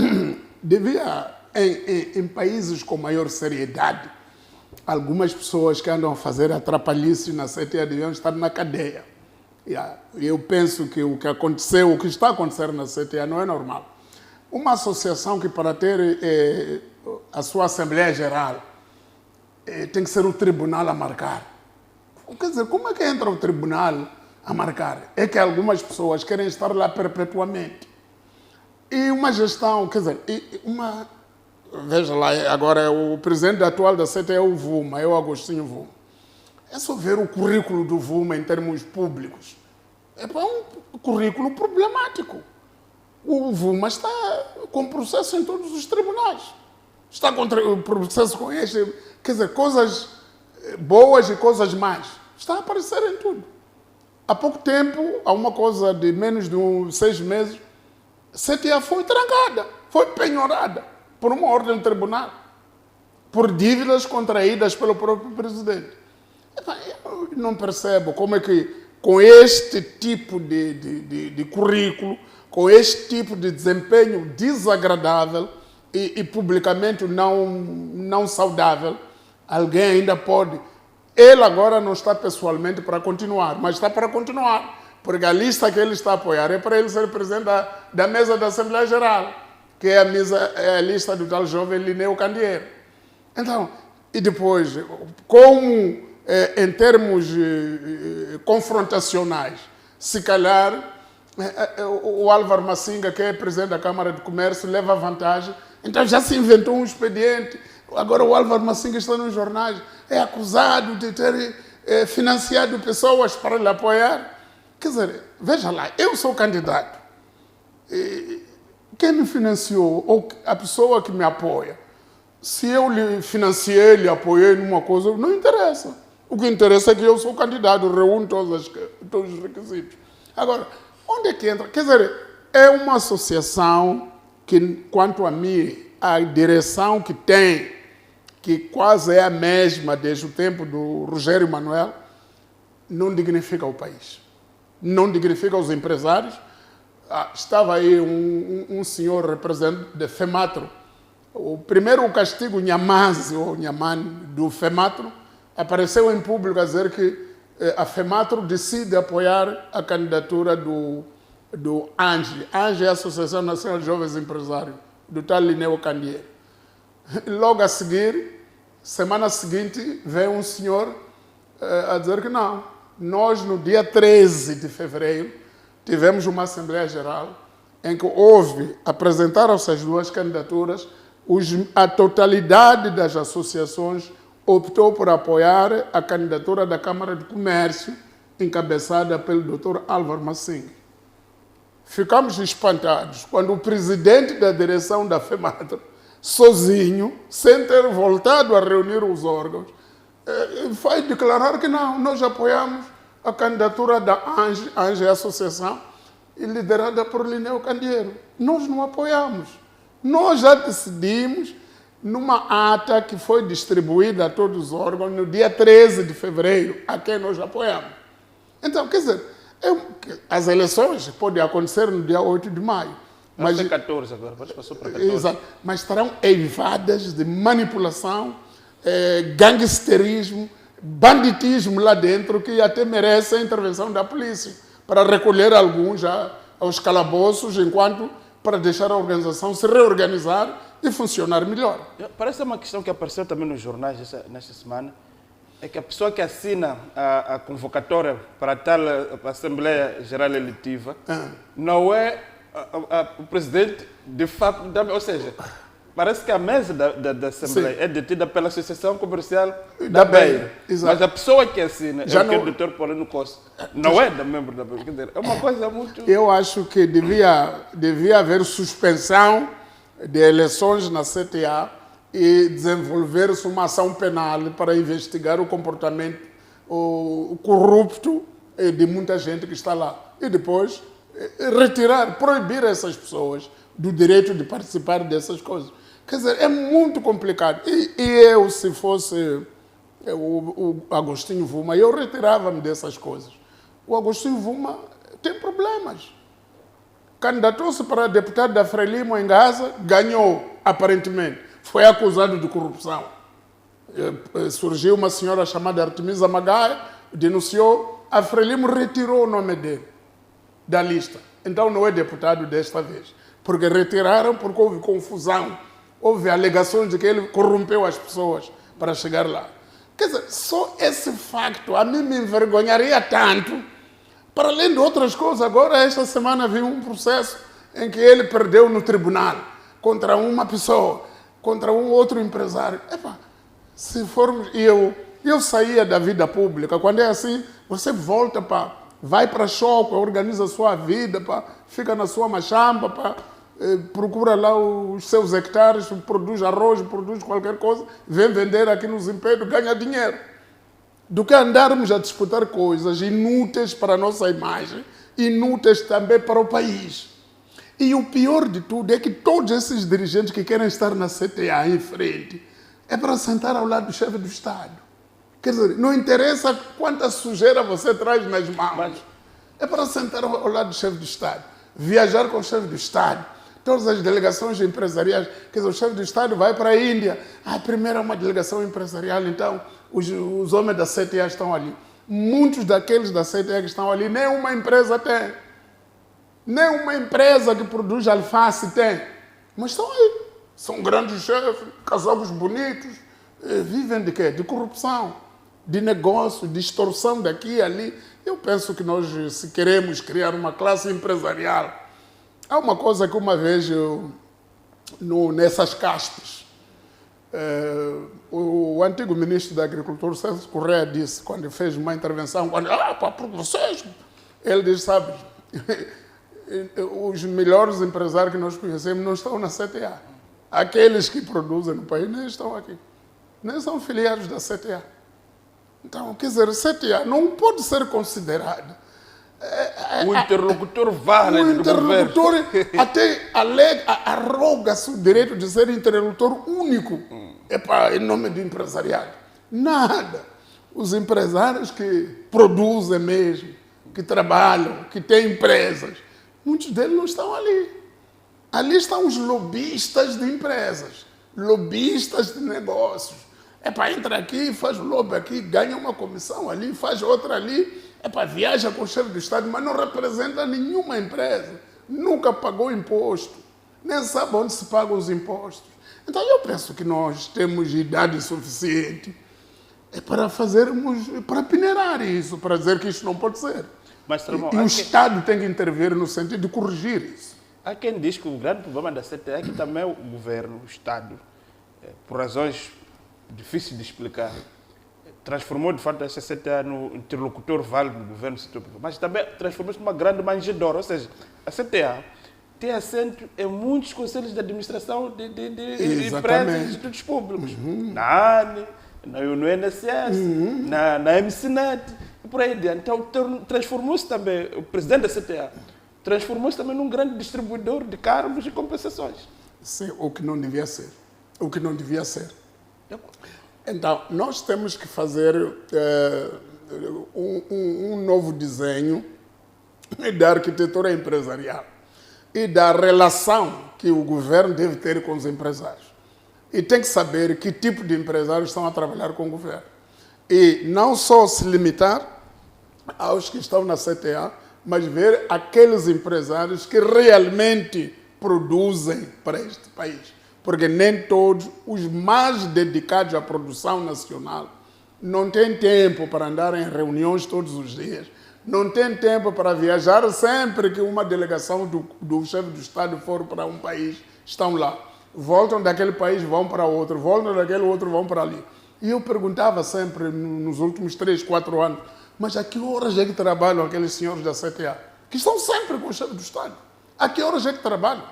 devia, em países com maior seriedade, algumas pessoas que andam a fazer atrapalhice na CTA deviam estar na cadeia. Eu penso que o que aconteceu, o que está acontecendo na CTA não é normal. Uma associação que para ter a sua Assembleia Geral tem que ser o tribunal a marcar. Quer dizer, como é que entra o tribunal a marcar? É que algumas pessoas querem estar lá perpetuamente. E uma gestão, quer dizer, veja lá, agora o presidente atual da CTA é o Vuma, é o Agostinho Vuma. É só ver o currículo do Vuma em termos públicos. É um currículo problemático. O Vuma está com processo em todos os tribunais. Está com processo com este. Quer dizer, coisas boas e coisas más. Está a aparecer em tudo. Há pouco tempo, há uma coisa de menos de 6 meses, a CTA foi trancada, foi penhorada por uma ordem do tribunal, por dívidas contraídas pelo próprio presidente. Eu não percebo como é que, com este tipo de currículo, com este tipo de desempenho desagradável e publicamente não saudável, alguém ainda pode... Ele agora não está pessoalmente para continuar, mas está para continuar, porque a lista que ele está a apoiar é para ele ser presidente da mesa da Assembleia Geral, que é a lista do tal jovem Lineu Candeeiro. Então, e depois, como... em termos confrontacionais, se calhar o Álvaro Massinga, que é presidente da Câmara de Comércio, leva vantagem. Então já se inventou um expediente. Agora o Álvaro Massinga está nos jornais, é acusado de ter financiado pessoas para lhe apoiar. Quer dizer, veja lá, eu sou candidato. Quem me financiou, ou a pessoa que me apoia, se eu lhe financiei, lhe apoiei numa coisa, não interessa. O que interessa é que eu sou candidato, reúno todos os requisitos. Agora, onde é que entra? Quer dizer, é uma associação que, quanto a mim, a direção que tem, que quase é a mesma desde o tempo do Rogério Manuel, não dignifica o país. Não dignifica os empresários. Estava aí um senhor representante de FEMATRO. O castigo Nhamazi, ou Nhamani, do FEMATRO, apareceu em público a dizer que a FEMATRO decide apoiar a candidatura do ANGE. ANGE é a Associação Nacional de Jovens Empresários, do tal Lineu Candeeiro. Logo a seguir, semana seguinte, veio um senhor a dizer que não. Nós, no dia 13 de fevereiro, tivemos uma Assembleia Geral em que apresentaram-se as duas candidaturas, a totalidade das associações optou por apoiar a candidatura da Câmara de Comércio, encabeçada pelo Dr. Álvaro Massinga. Ficamos espantados quando o presidente da direção da FEMATRO, sozinho, sem ter voltado a reunir os órgãos, vai declarar que não, nós apoiamos a candidatura da ANGE Associação, e liderada por Lineu Candeeiro. Nós não apoiamos. Nós já decidimos, numa ata que foi distribuída a todos os órgãos, no dia 13 de fevereiro, a quem nós apoiamos. Então, quer dizer, as eleições podem acontecer no dia 8 de maio. Mas é 14 agora, passou para 14. Exato, mas estarão eivadas de manipulação, gangsterismo, banditismo lá dentro, que até merece a intervenção da polícia, para recolher alguns já aos calabouços, enquanto para deixar a organização se reorganizar e funcionar melhor. Parece uma questão que apareceu também nos jornais nesta semana, é que a pessoa que assina a convocatória para a tal Assembleia Geral Eletiva não é o presidente de facto, ou seja, parece que a mesa da Assembleia é detida pela Associação Comercial da Beira. Mas a pessoa que assina é o Dr. Paulino Costa. Não é da membro da Beira. Quer dizer, é uma coisa muito... Eu acho que devia haver suspensão de eleições na CTA e desenvolver-se uma ação penal para investigar o comportamento corrupto de muita gente que está lá. E depois proibir essas pessoas do direito de participar dessas coisas. Quer dizer, é muito complicado. E eu, se fosse o Agostinho Vuma, eu retirava-me dessas coisas. O Agostinho Vuma tem problemas. Candidatou-se para deputado da Frelimo em Gaza, ganhou, aparentemente. Foi acusado de corrupção. Surgiu uma senhora chamada Artemisa Magaia, denunciou, a Frelimo retirou o nome dele da lista. Então não é deputado desta vez. Porque retiraram, porque houve confusão. Houve alegações de que ele corrompeu as pessoas para chegar lá. Quer dizer, só esse facto a mim me envergonharia tanto. Para além de outras coisas, agora esta semana vi um processo em que ele perdeu no tribunal contra uma pessoa, contra um outro empresário. Epa, se formos... Eu saía da vida pública. Quando é assim, você volta vai para choque, organiza a sua vida, fica na sua machamba, procura lá os seus hectares, produz arroz, produz qualquer coisa, vem vender aqui nos impérios, ganha dinheiro. Do que andarmos a disputar coisas inúteis para a nossa imagem, inúteis também para o país. E o pior de tudo é que todos esses dirigentes que querem estar na CTA em frente é para sentar ao lado do chefe do Estado. Quer dizer, não interessa quanta sujeira você traz nas mãos. É para sentar ao lado do chefe do Estado, viajar com o chefe do Estado. Todas as delegações empresariais, quer dizer, o chefe do Estado vai para a Índia. Primeiro é uma delegação empresarial, então os homens da CTA estão ali. Muitos daqueles da CTA que estão ali, nem uma empresa tem. Nem uma empresa que produz alface tem. Mas estão aí. São grandes chefes, casacos bonitos. Vivem de quê? De corrupção, de negócio, de extorsão daqui e ali. Eu penso que nós, se queremos criar uma classe empresarial, há uma coisa que uma vez, nessas castas, o antigo ministro da Agricultura, Celso Correia, disse, quando fez uma intervenção, para vocês, ele disse, sabe, os melhores empresários que nós conhecemos não estão na CTA. Aqueles que produzem no país nem estão aqui. Nem são filiados da CTA. Então, quer dizer, a CTA não pode ser considerada. O interlocutor válido do interlocutor governo. até arroga-se o direito de ser interlocutor único em nome do empresariado. Nada. Os empresários que produzem mesmo, que trabalham, que têm empresas, muitos deles não estão ali. Ali estão os lobistas de empresas, lobistas de negócios. Entra aqui, faz lobby aqui, ganha uma comissão ali, faz outra ali. Viaja com o chefe do Estado, mas não representa nenhuma empresa. Nunca pagou imposto. Nem sabe onde se pagam os impostos. Então eu penso que nós temos idade suficiente para peneirar isso, para dizer que isso não pode ser. Mas, e o Estado tem que intervir no sentido de corrigir isso. Há quem diz que o grande problema da CTA é que também o governo, o Estado, por razões difíceis de explicar, transformou de fato essa CTA no interlocutor válido do governo, mas também transformou-se numa grande manjedora. Ou seja, a CTA tem assento em muitos conselhos de administração de empresas e institutos públicos. Na ANE, no INSS, na MCNet. por aí adiante. Então, transformou-se também, o presidente da CTA, transformou-se também num grande distribuidor de cargos e compensações. Sim, o que não devia ser. O que não devia ser. Então, nós temos que fazer um novo desenho da arquitetura empresarial e da relação que o governo deve ter com os empresários. E tem que saber que tipo de empresários estão a trabalhar com o governo. E não só se limitar aos que estão na CTA, mas ver aqueles empresários que realmente produzem para este país. Porque nem todos os mais dedicados à produção nacional não têm tempo para andar em reuniões todos os dias, não têm tempo para viajar sempre que uma delegação do chefe do Estado for para um país, estão lá. Voltam daquele país, vão para outro, voltam daquele outro, vão para ali. E eu perguntava sempre, nos últimos 3, 4 anos, mas a que horas é que trabalham aqueles senhores da CTA? Que estão sempre com o chefe do Estado. A que horas é que trabalham?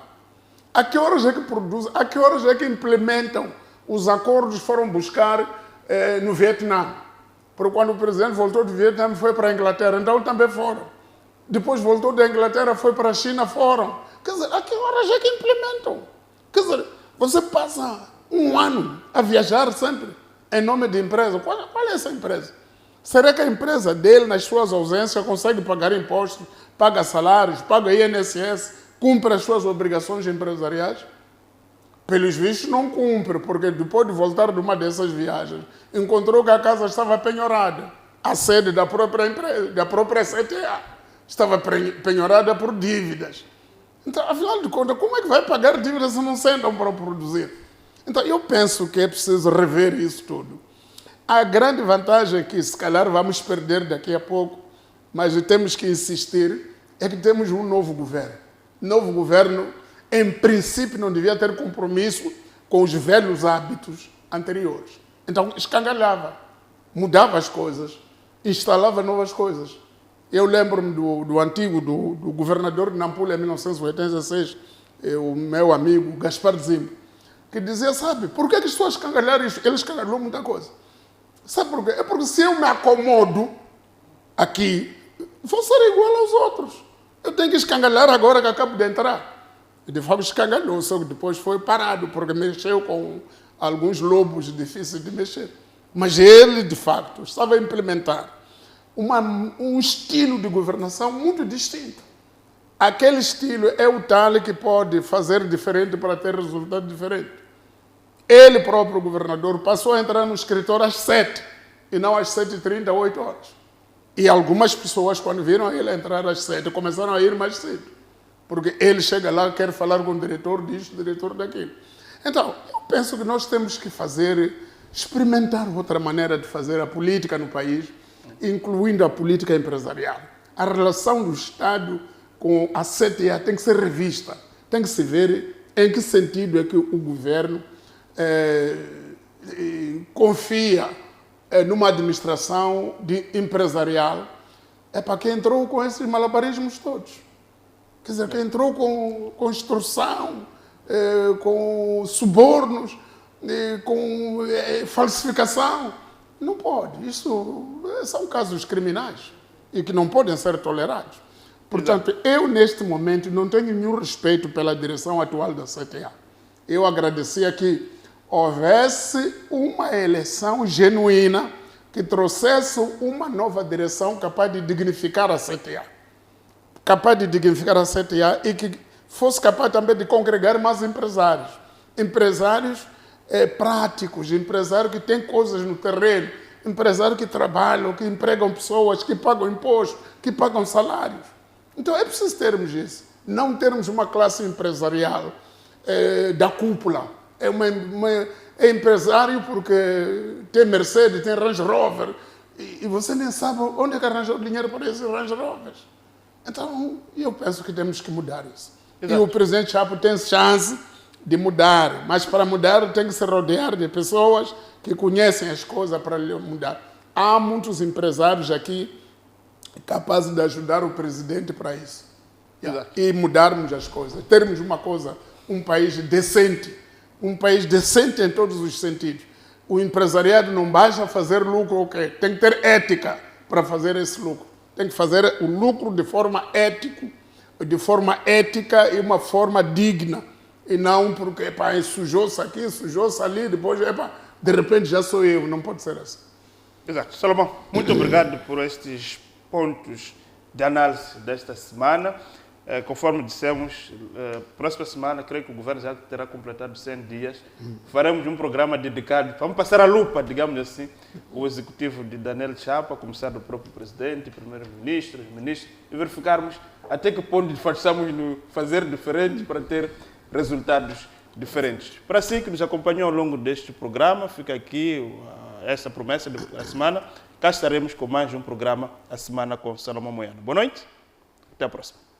A que horas é que produzem? A que horas é que implementam os acordos que foram buscar no Vietnã? Porque quando o presidente voltou do Vietnã, foi para a Inglaterra, então também foram. Depois voltou da Inglaterra, foi para a China, foram. Quer dizer, a que horas é que implementam? Quer dizer, você passa um ano a viajar sempre em nome de empresa. Qual é essa empresa? Será que a empresa dele, nas suas ausências, consegue pagar impostos, paga salários, paga INSS, cumpre as suas obrigações empresariais? Pelos vistos não cumpre, porque depois de voltar de uma dessas viagens, encontrou que a casa estava penhorada. A sede da própria empresa, da própria CTA, estava penhorada por dívidas. Então, afinal de contas, como é que vai pagar dívidas se não sentam para produzir? Então, eu penso que é preciso rever isso tudo. A grande vantagem é que, se calhar, vamos perder daqui a pouco, mas temos que insistir, é que temos um novo governo. Novo governo, em princípio, não devia ter compromisso com os velhos hábitos anteriores. Então, escangalhava, mudava as coisas, instalava novas coisas. Eu lembro-me do antigo, do governador de Nampula, em 1986, o meu amigo Gaspar Zimbo, que dizia, sabe, por que estou a escangalhar isso? Ele escangalhou muita coisa. Sabe por quê? É porque se eu me acomodo aqui, vou ser igual aos outros. Eu tenho que escangalhar agora que acabo de entrar. E de fato escangalhou, só que depois foi parado, porque mexeu com alguns lobos difíceis de mexer. Mas ele, de facto, estava a implementar um estilo de governação muito distinto. Aquele estilo é o tal que pode fazer diferente para ter resultado diferente. Ele próprio, o governador, passou a entrar no escritório às 7 e não às 7h30, 8 horas. E algumas pessoas, quando viram ele entrar às 7, começaram a ir mais cedo. Porque ele chega lá, quer falar com o diretor disso, o diretor daquilo. Então, eu penso que nós temos que experimentar outra maneira de fazer a política no país, incluindo a política empresarial. A relação do Estado com a CTA tem que ser revista, tem que se ver em que sentido é que o governo confia numa administração empresarial. É para quem entrou com esses malabarismos todos. Quer dizer, quem entrou com extorsão, com subornos, com falsificação. Não pode. Isso são casos criminais e que não podem ser tolerados. Portanto, eu, neste momento, não tenho nenhum respeito pela direção atual da CTA. Eu agradecia que houvesse uma eleição genuína que trouxesse uma nova direção capaz de dignificar a CTA. Capaz de dignificar a CTA e que fosse capaz também de congregar mais empresários. Empresários práticos, empresários que têm coisas no terreno, empresários que trabalham, que empregam pessoas, que pagam impostos, que pagam salários. Então é preciso termos isso. Não termos uma classe empresarial da cúpula. É empresário porque tem Mercedes, tem Range Rover, e você nem sabe onde é que arranjou o dinheiro para esses Range Rovers. Então, eu penso que temos que mudar isso. Exato. E o presidente Chapo tem chance de mudar, mas para mudar tem que se rodear de pessoas que conhecem as coisas para mudar. Há muitos empresários aqui capazes de ajudar o presidente para isso. E mudarmos as coisas, termos uma coisa, um país decente em todos os sentidos. O empresariado não basta fazer lucro, tem que ter ética, para fazer esse lucro. Tem que fazer o lucro de forma ética e uma forma digna. E não porque, sujou-se aqui, sujou-se ali, depois, de repente já sou eu. Não pode ser assim. Exato. Salomão, muito obrigado por estes pontos de análise desta semana. Conforme dissemos, próxima semana, creio que o governo já terá completado 100 dias. Faremos um programa dedicado, vamos passar a lupa, digamos assim, o executivo de Daniel Chapa, começar do próprio presidente, primeiro-ministro, ministros, e verificarmos até que ponto façamos fazer diferente para ter resultados diferentes. Para si que nos acompanhou ao longo deste programa, fica aqui essa promessa da semana. Cá estaremos com mais um programa, A Semana com Salomão Moiano. Boa noite, até a próxima.